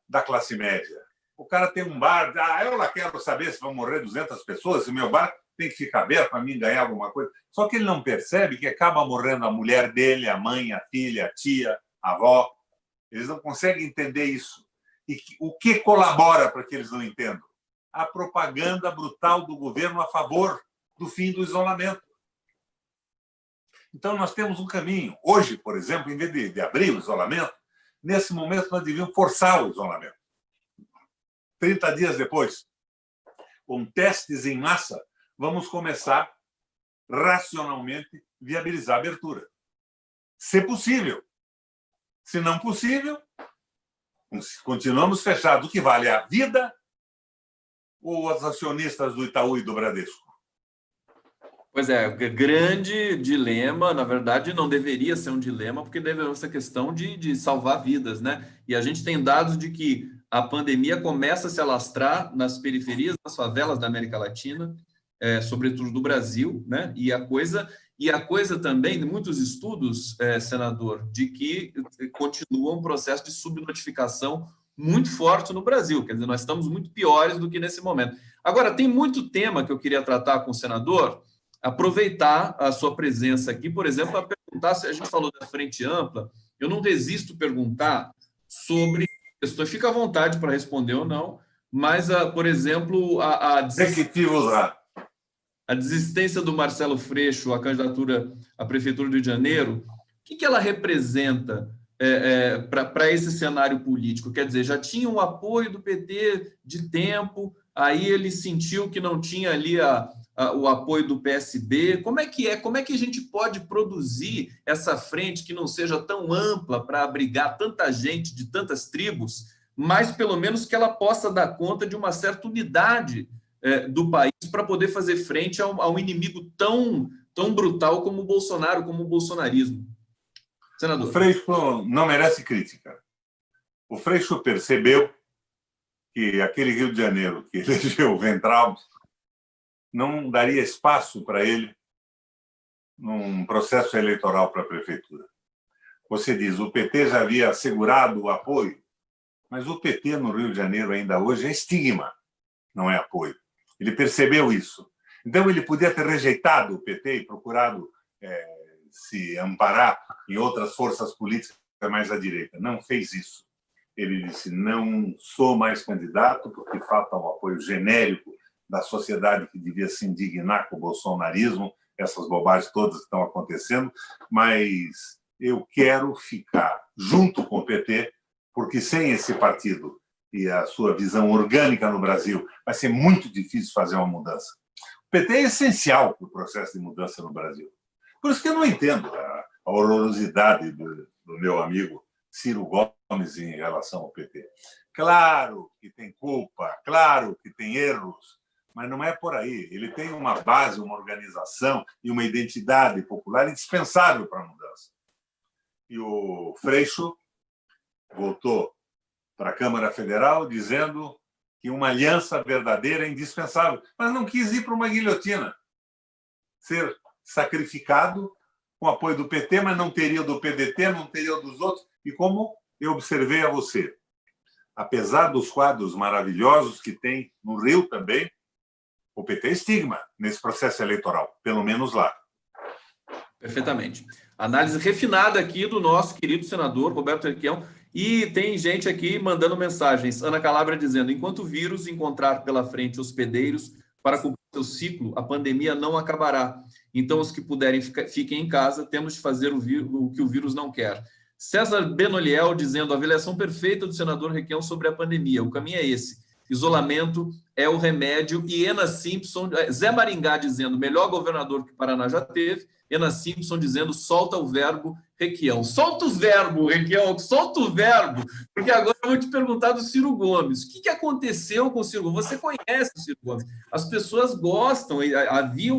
da classe média. O cara tem um bar, eu lá quero saber se vão morrer 200 pessoas, se o meu bar tem que ficar aberto para mim ganhar alguma coisa. Só que ele não percebe que acaba morrendo a mulher dele, a mãe, a filha, a tia, a avó. Eles não conseguem entender isso. E o que colabora para que eles não entendam? A propaganda brutal do governo a favor do fim do isolamento. Então, nós temos um caminho. Hoje, por exemplo, em vez de abrir o isolamento, nesse momento nós devíamos forçar o isolamento. 30 dias depois, com testes em massa, vamos começar racionalmente viabilizar a abertura. Se possível. Se não possível, continuamos fechados. O que vale é a vida ou os acionistas do Itaú e do Bradesco? Pois é, grande dilema, na verdade não deveria ser um dilema, porque deve ser questão de salvar vidas, né? E a gente tem dados de que a pandemia começa a se alastrar nas periferias, nas favelas da América Latina, sobretudo do Brasil, né? E a coisa também, de muitos estudos, senador, de que continua um processo de subnotificação muito forte no Brasil, quer dizer, nós estamos muito piores do que nesse momento. Agora, tem muito tema que eu queria tratar com o senador, aproveitar a sua presença aqui, por exemplo, para perguntar, se a gente falou da frente ampla, eu não resisto perguntar sobre questões, fica à vontade para responder ou não, mas, por exemplo, a desistência do Marcelo Freixo, a candidatura à Prefeitura do Rio de Janeiro, o que ela representa para esse cenário político? Quer dizer, já tinha um apoio do PT de tempo, aí ele sentiu que não tinha ali o apoio do PSB. Como é que a gente pode produzir essa frente que não seja tão ampla para abrigar tanta gente de tantas tribos, mas pelo menos que ela possa dar conta de uma certa unidade do país para poder fazer frente a um inimigo tão brutal como o Bolsonaro, como o bolsonarismo? Senador. O Freixo não merece crítica. O Freixo percebeu que aquele Rio de Janeiro que elegeu o Weintraub não daria espaço para ele num processo eleitoral para a prefeitura. Você diz, o PT já havia assegurado o apoio, mas o PT no Rio de Janeiro ainda hoje é estigma, não é apoio. Ele percebeu isso. Então, ele podia ter rejeitado o PT e procurado se amparar em outras forças políticas mais à direita. Não fez isso. ele disse: não sou mais candidato porque falta um apoio genérico da sociedade que devia se indignar com o bolsonarismo, essas bobagens todas que estão acontecendo, mas eu quero ficar junto com o PT, porque sem esse partido e a sua visão orgânica no Brasil, vai ser muito difícil fazer uma mudança. O PT é essencial para o processo de mudança no Brasil. Por isso que eu não entendo a horrorosidade do meu amigo Ciro Gomes em relação ao PT. Claro que tem culpa, claro que tem erros, mas não é por aí. Ele tem uma base, uma organização e uma identidade popular indispensável para a mudança. E o Freixo voltou para a Câmara Federal dizendo que uma aliança verdadeira é indispensável, mas não quis ir para uma guilhotina, ser sacrificado com apoio do PT, mas não teria o do PDT, não teria o dos outros. E como eu observei a você, apesar dos quadros maravilhosos que tem no Rio também, o PT é estigma nesse processo eleitoral, pelo menos lá. Perfeitamente. Análise refinada aqui do nosso querido senador Roberto Requião. E tem gente aqui mandando mensagens. Ana Calabria dizendo: enquanto o vírus encontrar pela frente hospedeiros para cumprir seu ciclo, a pandemia não acabará. Então, os que puderem fiquem em casa, temos de fazer o que o vírus não quer. César Benoliel dizendo: a avaliação perfeita do senador Requião sobre a pandemia. O caminho é esse. Isolamento é o remédio. E Ena Simpson, Zé Maringá dizendo: melhor governador que o Paraná já teve. Ena Simpson dizendo: solta o verbo Requião. Solta o verbo, Requião, solta o verbo, porque agora eu vou te perguntar do Ciro Gomes. O que aconteceu com o Ciro Gomes? Você conhece o Ciro Gomes. As pessoas gostam, havia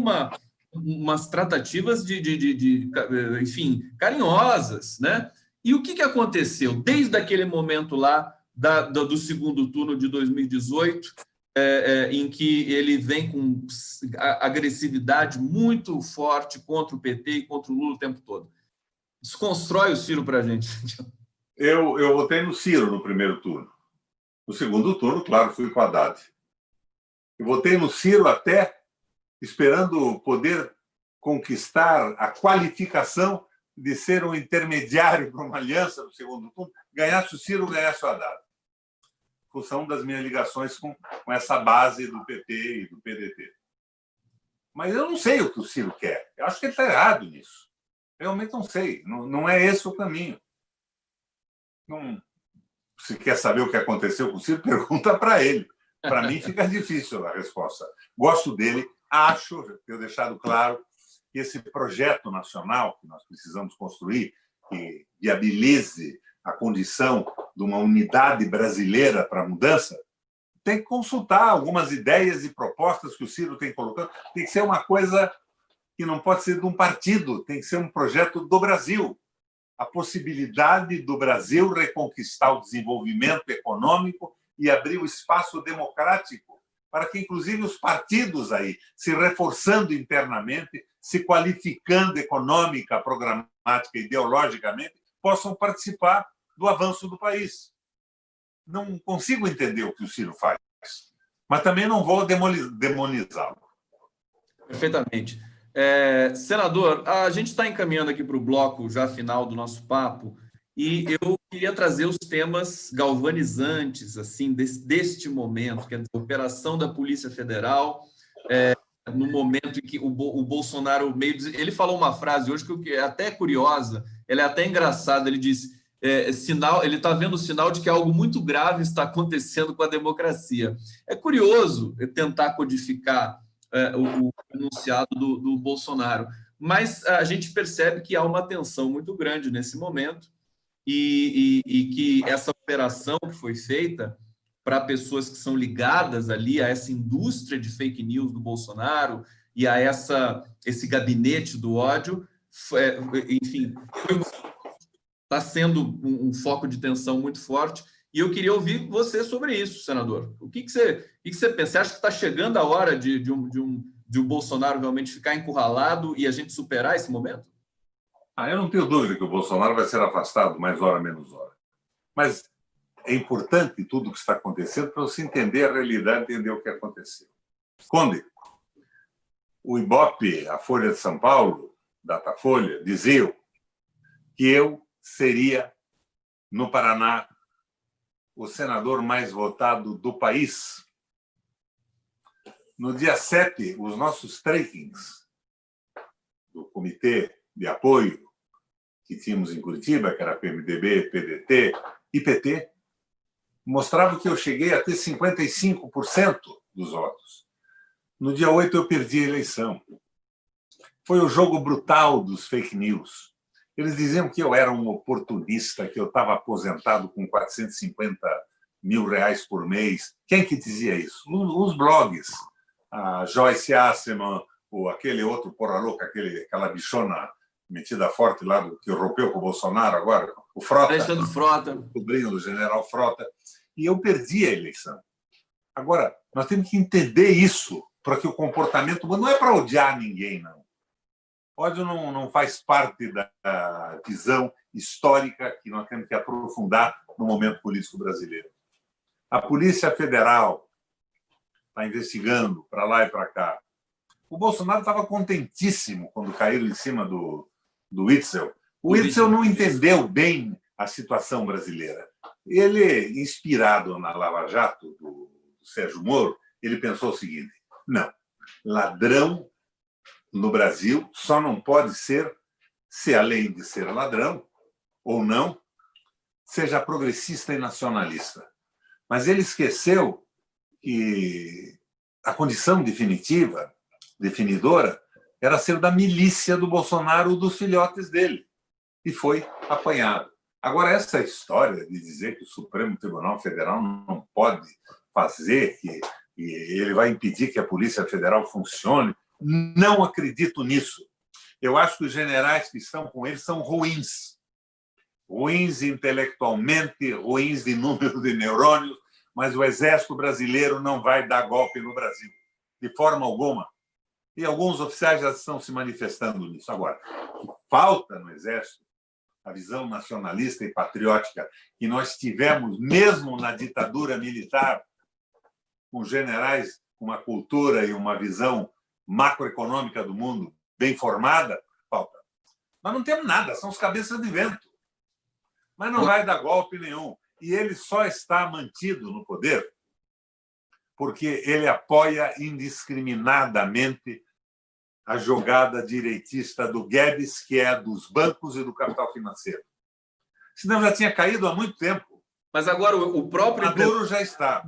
umas tratativas enfim, carinhosas, né? E o que aconteceu? Desde aquele momento lá do segundo turno de 2018, em que ele vem com agressividade muito forte contra o PT e contra o Lula o tempo todo. Desconstrói o Ciro para a gente. Eu votei no Ciro no primeiro turno. No segundo turno, claro, fui com a Haddad. Eu votei no Ciro até esperando poder conquistar a qualificação de ser um intermediário para uma aliança no segundo turno, ganhasse o Ciro, ganhasse o Haddad. Em função das minhas ligações com essa base do PT e do PDT. Mas eu não sei o que o Ciro quer. Eu acho que ele está errado nisso. Realmente não sei. Não é esse o caminho. Não, se quer saber o que aconteceu com o Ciro, pergunta para ele. Para mim fica difícil a resposta. Gosto dele, acho, tenho deixado claro, que esse projeto nacional que nós precisamos construir, que viabilize a condição de uma unidade brasileira para a mudança, tem que consultar algumas ideias e propostas que o Ciro tem colocado. Tem que ser uma coisa que não pode ser de um partido, tem que ser um projeto do Brasil. A possibilidade do Brasil reconquistar o desenvolvimento econômico e abrir o espaço democrático para que, inclusive, os partidos aí, se reforçando internamente, se qualificando econômica, programática, ideologicamente, possam participar do avanço do país. Não consigo entender o que o Ciro faz, mas também não vou demonizá-lo. Perfeitamente. Senador, a gente está encaminhando aqui para o bloco já final do nosso papo e eu queria trazer os temas galvanizantes assim deste momento, que é a operação da Polícia Federal, no momento em que o Bolsonaro ele falou uma frase hoje que é até curiosa, ela é até engraçada. Ele disse: ele está vendo o sinal de que algo muito grave está acontecendo com a democracia. É curioso tentar codificar o enunciado do Bolsonaro, mas a gente percebe que há uma tensão muito grande nesse momento e que essa operação que foi feita para pessoas que são ligadas ali a essa indústria de fake news do Bolsonaro e a esse gabinete do ódio, enfim, está sendo um foco de tensão muito forte. E eu queria ouvir você sobre isso, senador. O que você pensa? Você acha que está chegando a hora de o Bolsonaro realmente ficar encurralado e a gente superar esse momento? Eu não tenho dúvida que o Bolsonaro vai ser afastado mais hora, menos hora. Mas é importante tudo o que está acontecendo para você entender a realidade, entender o que aconteceu. Conde, o Ibope, a Folha de São Paulo, Datafolha, diziam que eu seria, no Paraná, o senador mais votado do país. No dia 7, os nossos trackings do comitê de apoio que tínhamos em Curitiba, que era PMDB, PDT e PT, mostravam que eu cheguei a ter 55% dos votos. No dia 8, eu perdi a eleição. Foi o jogo brutal dos fake news. Eles diziam que eu era um oportunista, que eu estava aposentado com 450 mil reais por mês. Quem que dizia isso? Os blogs. A Joyce Asseman, ou aquele outro porra louca, aquela bichona metida forte lá, que rompeu com o Bolsonaro agora, o Frota. Alexandre Frota. O sobrinho do general Frota. E eu perdi a eleição. Agora, nós temos que entender isso, para que o comportamento... Não é para odiar ninguém, não. Ódio não faz parte da visão histórica que nós temos que aprofundar no momento político brasileiro. A Polícia Federal está investigando para lá e para cá. O Bolsonaro estava contentíssimo quando caíram em cima do Witzel. O Witzel não entendeu bem a situação brasileira. Ele, inspirado na Lava Jato do Sérgio Moro, ele pensou o seguinte: não, ladrão no Brasil só não pode ser se, além de ser ladrão ou não, seja progressista e nacionalista. Mas ele esqueceu que a condição definitiva, definidora, era ser da milícia do Bolsonaro ou dos filhotes dele. E foi apanhado. Agora, essa história de dizer que o Supremo Tribunal Federal não pode fazer, que ele vai impedir que a Polícia Federal funcione, não acredito nisso. Eu acho que os generais que estão com ele são ruins. Ruins intelectualmente, ruins de número de neurônios, mas o Exército Brasileiro não vai dar golpe no Brasil, de forma alguma. E alguns oficiais já estão se manifestando nisso. Agora, o que falta no Exército, a visão nacionalista e patriótica que nós tivemos mesmo na ditadura militar, com generais com uma cultura e uma visão macroeconômica do mundo bem formada, falta. Nós não temos nada, são os cabeças de vento. Mas não vai dar golpe nenhum. E ele só está mantido no poder porque ele apoia indiscriminadamente a jogada direitista do Guedes, que é dos bancos e do capital financeiro. Senão já tinha caído há muito tempo. Mas agora o próprio... Maduro já está.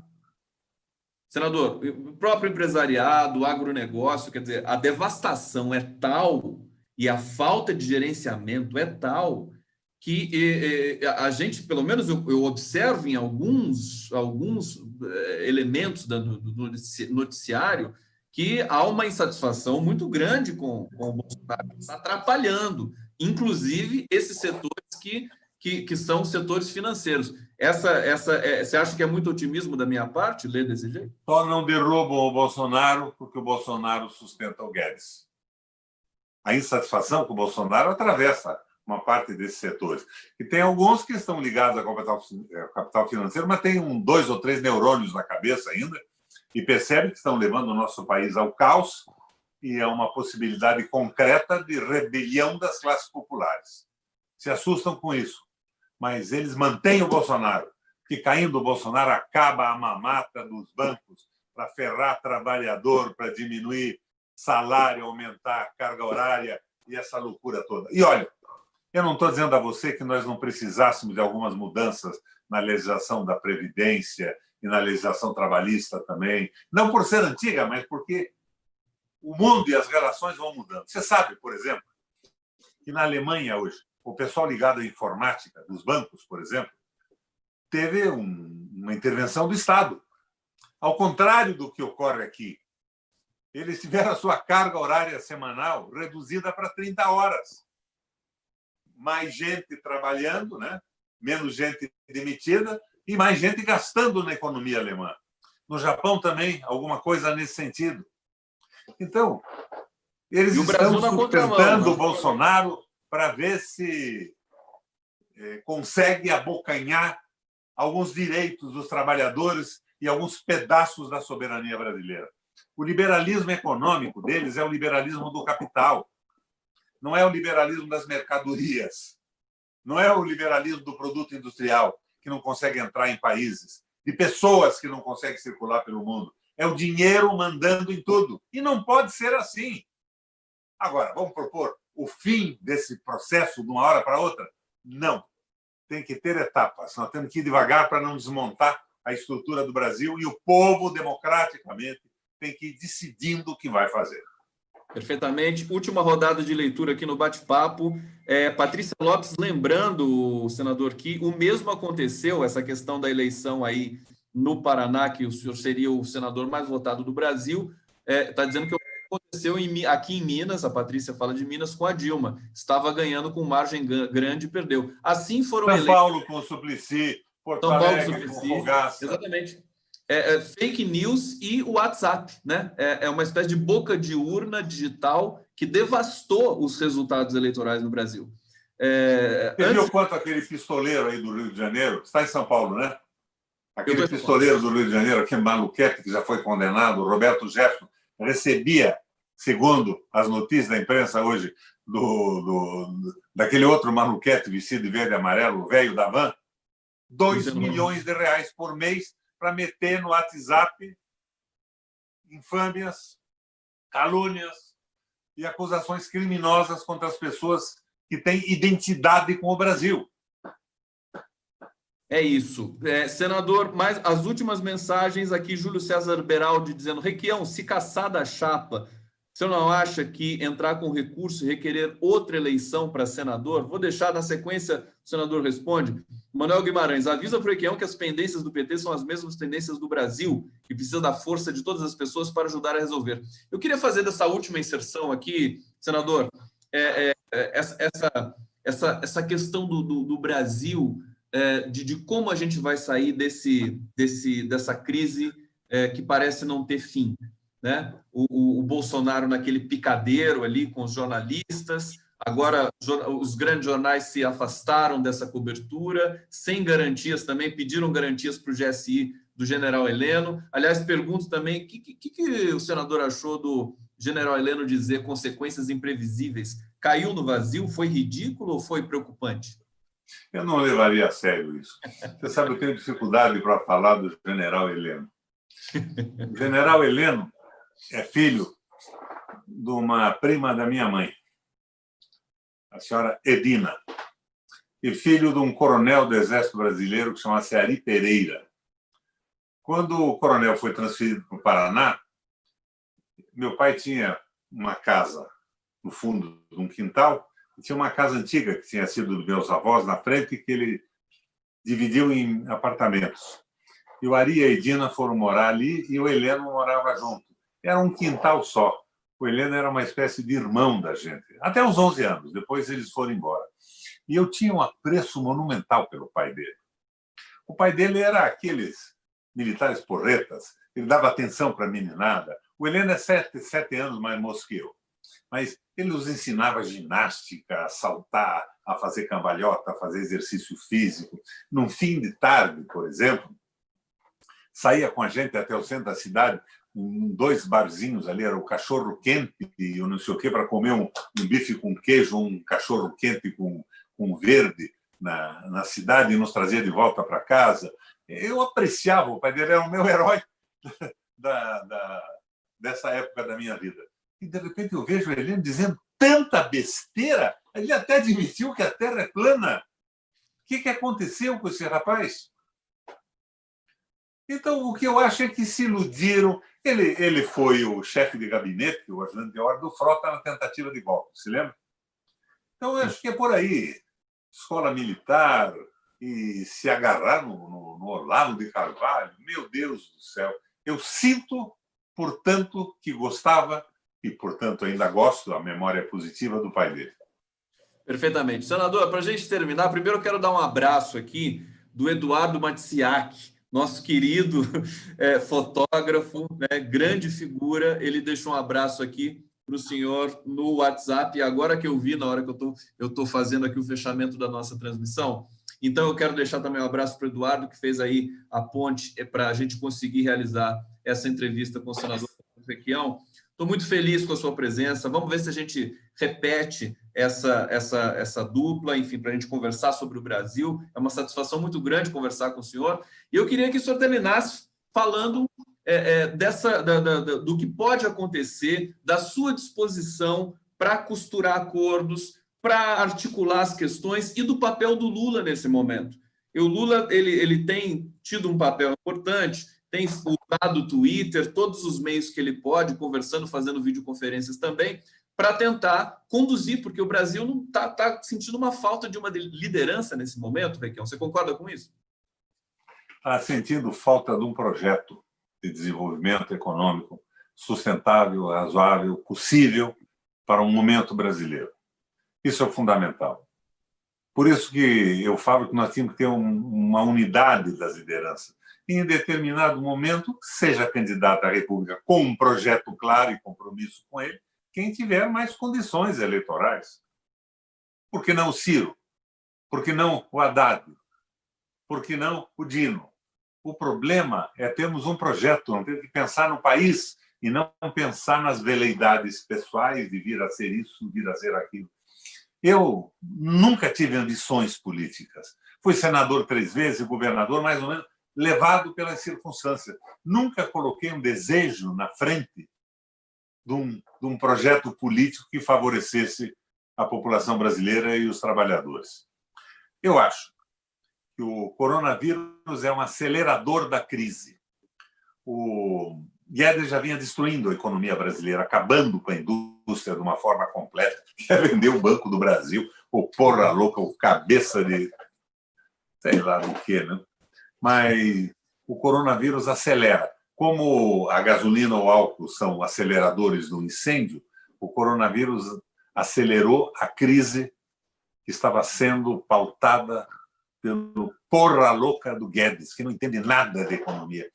Senador, o próprio empresariado, o agronegócio, quer dizer, a devastação é tal e a falta de gerenciamento é tal que a gente, pelo menos eu observo em alguns elementos do noticiário, que há uma insatisfação muito grande com o Bolsonaro, está atrapalhando, inclusive esses setores que são setores financeiros. Você acha que é muito otimismo da minha parte ler desse jeito? Só não derrubam o Bolsonaro porque o Bolsonaro sustenta o Guedes. A insatisfação com o Bolsonaro atravessa uma parte desses setores. E tem alguns que estão ligados ao capital financeiro, mas tem 2 ou 3 neurônios na cabeça ainda, e percebe que estão levando o nosso país ao caos e a uma possibilidade concreta de rebelião das classes populares. Se assustam com isso, mas eles mantêm o Bolsonaro, que caindo o Bolsonaro acaba a mamata dos bancos para ferrar trabalhador, para diminuir salário, aumentar a carga horária e essa loucura toda. E olha, eu não estou dizendo a você que nós não precisássemos de algumas mudanças na legislação da Previdência e na legislação trabalhista também, não por ser antiga, mas porque o mundo e as relações vão mudando. Você sabe, por exemplo, que na Alemanha hoje, o pessoal ligado à informática dos bancos, por exemplo, teve uma intervenção do Estado. Ao contrário do que ocorre aqui, eles tiveram a sua carga horária semanal reduzida para 30 horas. Mais gente trabalhando, né? Menos gente demitida e mais gente gastando na economia alemã. No Japão também, alguma coisa nesse sentido. Então, eles estão sustentando o Bolsonaro para ver se consegue abocanhar alguns direitos dos trabalhadores e alguns pedaços da soberania brasileira. O liberalismo econômico deles é o liberalismo do capital, não é o liberalismo das mercadorias, não é o liberalismo do produto industrial, que não consegue entrar em países, de pessoas que não conseguem circular pelo mundo. É o dinheiro mandando em tudo. E não pode ser assim. Agora, vamos propor o fim desse processo de uma hora para outra? Não. Tem que ter etapas. Nós temos que ir devagar para não desmontar a estrutura do Brasil e o povo, democraticamente, tem que ir decidindo o que vai fazer. Perfeitamente. Última rodada de leitura aqui no bate-papo. Patrícia Lopes lembrando, senador, que o mesmo aconteceu, essa questão da eleição aí no Paraná, que o senhor seria o senador mais votado do Brasil, está dizendo que aconteceu aqui em Minas, a Patrícia fala de Minas, com a Dilma. Estava ganhando com margem grande e perdeu. Assim foram São eleitos... Paulo com Suplicy, Porto Alegre com Fogaça. Exatamente. Fake news e o WhatsApp, né? É uma espécie de boca de urna digital que devastou os resultados eleitorais no Brasil. Você viu quanto aquele pistoleiro aí do Rio de Janeiro, está em São Paulo, né? Aquele pistoleiro do Rio de Janeiro, aquele maluquete que já foi condenado, o Roberto Jefferson, recebia, segundo as notícias da imprensa hoje, daquele outro maluquete vestido de verde e amarelo, o velho da van, 2 milhões de reais por mês para meter no WhatsApp infâmias, calúnias e acusações criminosas contra as pessoas que têm identidade com o Brasil. É isso. Senador, mais as últimas mensagens aqui, Júlio César Beraldi dizendo: Requião, se caçada a chapa, o senhor não acha que entrar com recurso e requerer outra eleição para senador? Vou deixar na sequência, o senador responde. Manuel Guimarães, avisa para o Requião que as pendências do PT são as mesmas pendências do Brasil, que precisa da força de todas as pessoas para ajudar a resolver. Eu queria fazer dessa última inserção aqui, senador, essa questão do Brasil, de como a gente vai sair dessa crise que parece não ter fim, né? O Bolsonaro naquele picadeiro ali com os jornalistas, agora os grandes jornais se afastaram dessa cobertura, sem garantias também, pediram garantias para o GSI do general Heleno. Aliás, pergunto também, o que o senador achou do general Heleno dizer consequências imprevisíveis? Caiu no vazio? Foi ridículo ou foi preocupante? Eu não levaria a sério isso. Você sabe, eu tenho dificuldade para falar do general Heleno. O general Heleno é filho de uma prima da minha mãe, a senhora Edina, e filho de um coronel do Exército Brasileiro que chama-se Ari Pereira. Quando o coronel foi transferido para o Paraná, meu pai tinha uma casa no fundo de um quintal, e tinha uma casa antiga que tinha sido dos meus avós na frente, que ele dividiu em apartamentos. E o Ari e a Edina foram morar ali e o Heleno morava junto. Era um quintal só. O Heleno era uma espécie de irmão da gente, até os 11 anos. Depois eles foram embora. E eu tinha um apreço monumental pelo pai dele. O pai dele era aqueles militares porretas, ele dava atenção para a meninada. O Heleno é 7 anos mais moço que eu. Mas ele nos ensinava ginástica, a saltar, a fazer cambalhota, a fazer exercício físico. Num fim de tarde, por exemplo, saía com a gente até o centro da cidade, em 2 barzinhos ali, era o Cachorro Quente e eu não sei o quê, para comer um bife com queijo, um cachorro quente com verde na cidade e nos trazia de volta para casa. Eu apreciava, o pai dele era o meu herói dessa época da minha vida. E, de repente, eu vejo ele dizendo tanta besteira. Ele até admitiu que a Terra é plana. O que aconteceu com esse rapaz? Então, o que eu acho é que se iludiram. Ele foi o chefe de gabinete, o ajudante de ordem do Frota na tentativa de golpe, se lembra? Então, eu acho que é por aí. Escola militar e se agarrar no Olavo de Carvalho. Meu Deus do céu. Eu sinto, portanto, que gostava e, portanto, ainda gosto da memória positiva do pai dele. Perfeitamente. Senador, para a gente terminar, primeiro eu quero dar um abraço aqui do Eduardo Matsiak, nosso querido fotógrafo, né, grande figura. Ele deixou um abraço aqui para o senhor no WhatsApp, e agora que eu vi, na hora que eu estou fazendo aqui o fechamento da nossa transmissão. Então, eu quero deixar também um abraço para o Eduardo, que fez aí a ponte para a gente conseguir realizar essa entrevista com o senador Requião. Estou muito feliz com a sua presença. Vamos ver se a gente repete essa dupla, enfim, para a gente conversar sobre o Brasil. É uma satisfação muito grande conversar com o senhor. E eu queria que o senhor terminasse falando do que pode acontecer, da sua disposição para costurar acordos, para articular as questões e do papel do Lula nesse momento. E o Lula ele tem tido um papel importante, tem usado o Twitter, todos os meios que ele pode, conversando, fazendo videoconferências também, para tentar conduzir, porque o Brasil não está sentindo uma falta de uma liderança nesse momento, Requião. Você concorda com isso? Está sentindo falta de um projeto de desenvolvimento econômico sustentável, razoável, possível para um momento brasileiro. Isso é fundamental. Por isso que eu falo que nós temos que ter uma unidade das lideranças. E, em determinado momento, seja candidato à República com um projeto claro e compromisso com ele, quem tiver mais condições eleitorais. Por que não o Ciro? Por que não o Haddad? Por que não o Dino? O problema é termos um projeto, não temos que pensar no país e não pensar nas veleidades pessoais de vir a ser isso, vir a ser aquilo. Eu nunca tive ambições políticas. Fui senador 3 vezes, governador, mais ou menos, levado pelas circunstâncias. Nunca coloquei um desejo na frente de um projeto político que favorecesse a população brasileira e os trabalhadores. Eu acho que o coronavírus é um acelerador da crise. O Guedes já vinha destruindo a economia brasileira, acabando com a indústria de uma forma completa, quer vender o Banco do Brasil, o porra louca, o cabeça de sei lá do que, né? Mas o coronavírus acelera. Como a gasolina ou o álcool são aceleradores do incêndio, o coronavírus acelerou a crise que estava sendo pautada pelo porra louca do Guedes, que não entende nada de economia.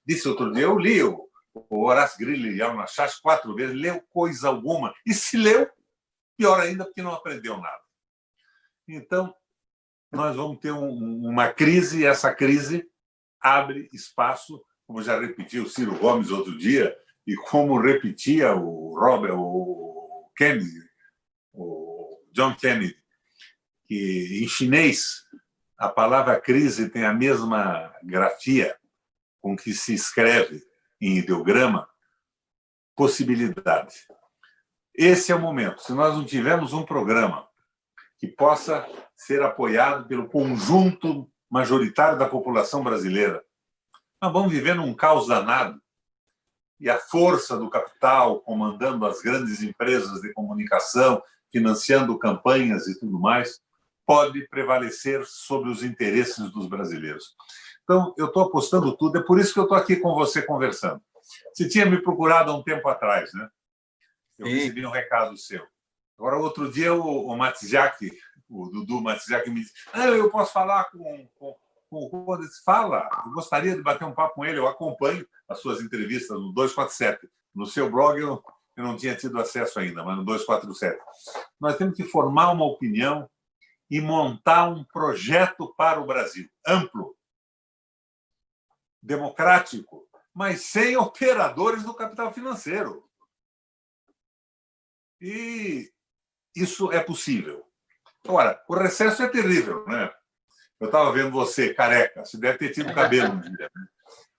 Disse outro dia, eu li o Horácio Greeley e Alma Chach 4 vezes, leu coisa alguma. E se leu, pior ainda, porque não aprendeu nada. Então, nós vamos ter uma crise, e essa crise abre espaço, como já repetiu o Ciro Gomes outro dia, e como repetia o John Kennedy, que em chinês a palavra crise tem a mesma grafia com que se escreve em ideograma possibilidade. Esse é o momento. Se nós não tivermos um programa que possa ser apoiado pelo conjunto majoritário da população brasileira, nós vamos viver num caos danado. E a força do capital comandando as grandes empresas de comunicação, financiando campanhas e tudo mais, pode prevalecer sobre os interesses dos brasileiros. Então, eu estou apostando tudo, é por isso que eu estou aqui com você conversando. Você tinha me procurado há um tempo atrás, né? Eu recebi um recado seu. Agora, outro dia, o Matzjak, o Dudu Matzjak, me disse: eu posso falar com o Ele fala, eu gostaria de bater um papo com ele, eu acompanho as suas entrevistas no 247. No seu blog eu não tinha tido acesso ainda, mas no 247. Nós temos que formar uma opinião e montar um projeto para o Brasil, amplo, democrático, mas sem operadores do capital financeiro. E isso é possível. Agora, o recesso é terrível, né? Eu estava vendo você, careca, você deve ter tido cabelo um dia. Né?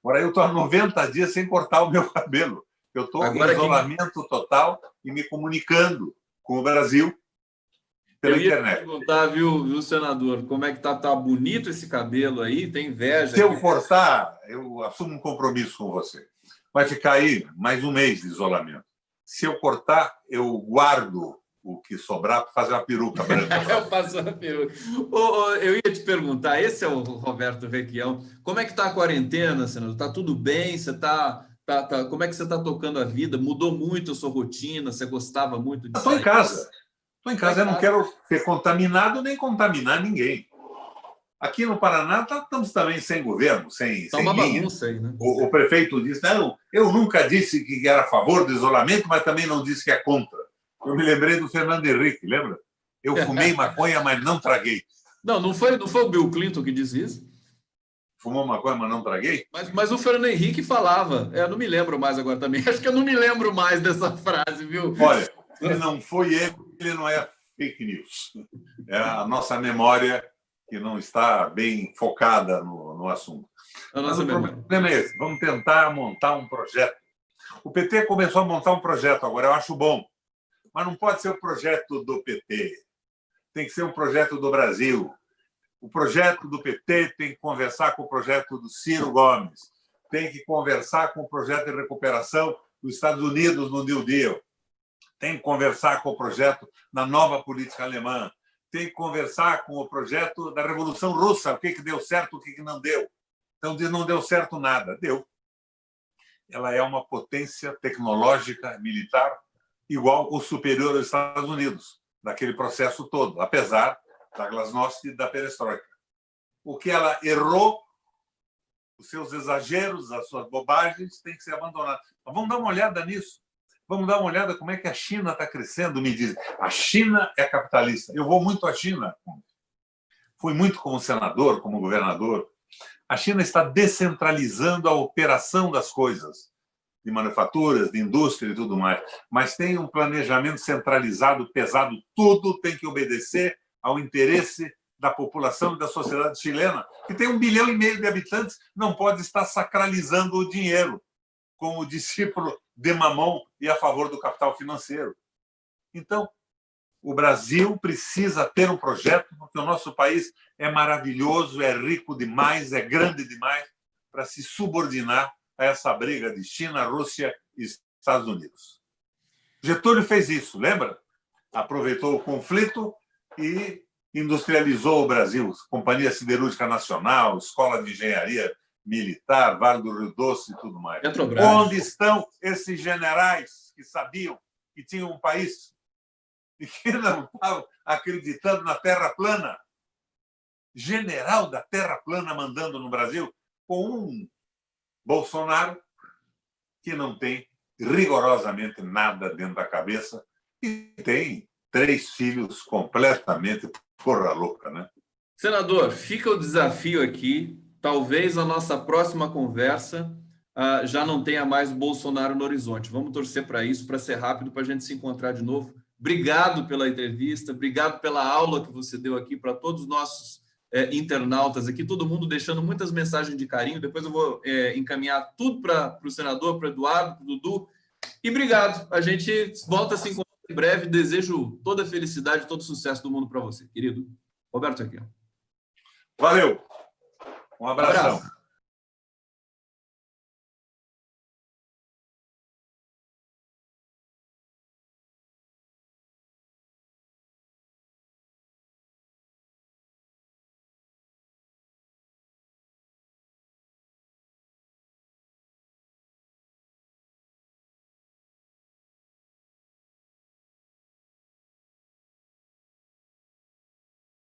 Agora, eu estou há 90 dias sem cortar o meu cabelo. Eu estou em isolamento total e me comunicando com o Brasil pela internet. Eu ia perguntar, viu, senador, como é que tá bonito esse cabelo aí? Tem inveja? Se eu cortar, eu assumo um compromisso com você. Vai ficar aí mais um mês de isolamento. Se eu cortar, eu guardo o que sobrar para fazer uma peruca branca. Eu faço uma peruca. Eu ia te perguntar, esse é o Roberto Requião, como é que está a quarentena, senador? Está tudo bem? Você como é que você está tocando a vida? Mudou muito a sua rotina? Você gostava muito de Estou em casa. Estou em casa, eu não quero ser contaminado nem contaminar ninguém. Aqui no Paraná estamos também sem governo, sem uma linha. Bagunça aí, né? O prefeito disse, não, eu nunca disse que era a favor do isolamento, mas também não disse que é contra. Eu me lembrei do Fernando Henrique, lembra? Eu fumei maconha, mas não traguei. Não foi o Bill Clinton que disse isso? Fumou maconha, mas não traguei? Mas o Fernando Henrique falava. Eu não me lembro mais agora também. Acho que eu não me lembro mais dessa frase, viu? Olha, se não foi ele não é fake news. É a nossa memória que não está bem focada no assunto. Mas o problema é esse. Vamos tentar montar um projeto. O PT começou a montar um projeto agora, eu acho bom. Mas não pode ser o projeto do PT. Tem que ser um projeto do Brasil. O projeto do PT tem que conversar com o projeto do Ciro Gomes. Tem que conversar com o projeto de recuperação dos Estados Unidos no New Deal. Tem que conversar com o projeto da nova política alemã. Tem que conversar com o projeto da Revolução Russa, o que deu certo, o que não deu. Então, diz não deu certo nada. Deu. Ela é uma potência tecnológica, militar, igual ou superior aos Estados Unidos, naquele processo todo, apesar da glasnost e da perestroika. O que ela errou, os seus exageros, as suas bobagens, tem que ser abandonado. Mas vamos dar uma olhada nisso. Vamos dar uma olhada como é que a China está crescendo. Me dizem, a China é capitalista. Eu vou muito à China. Fui muito como senador, como governador. A China está descentralizando a operação das coisas, de manufaturas, de indústria e tudo mais. Mas tem um planejamento centralizado, pesado. Tudo tem que obedecer ao interesse da população e da sociedade chilena, que tem 1,5 bilhão de habitantes, não pode estar sacralizando o dinheiro como discípulo de Mamão e a favor do capital financeiro. Então, o Brasil precisa ter um projeto, porque o nosso país é maravilhoso, é rico demais, é grande demais para se subordinar a essa briga de China, Rússia e Estados Unidos. Getúlio fez isso, lembra? Aproveitou o conflito e industrializou o Brasil. Companhia Siderúrgica Nacional, Escola de Engenharia Militar, Vale do Rio Doce e tudo mais. Petrobras. Onde estão esses generais que sabiam que tinham um país e que não estavam acreditando na Terra plana? General da Terra plana mandando no Brasil, com um Bolsonaro que não tem rigorosamente nada dentro da cabeça e tem 3 filhos completamente porra louca, né? Senador, fica o desafio aqui. Talvez a nossa próxima conversa já não tenha mais o Bolsonaro no horizonte. Vamos torcer para isso, para ser rápido, para a gente se encontrar de novo. Obrigado pela entrevista, obrigado pela aula que você deu aqui para todos os nossos internautas aqui, todo mundo deixando muitas mensagens de carinho. Depois eu vou encaminhar tudo para o senador, para o Eduardo, para o Dudu. E obrigado. A gente volta a se encontrar em breve. Desejo toda a felicidade, todo o sucesso do mundo para você, querido. Roberto aqui. Valeu. Um abração. Abraço.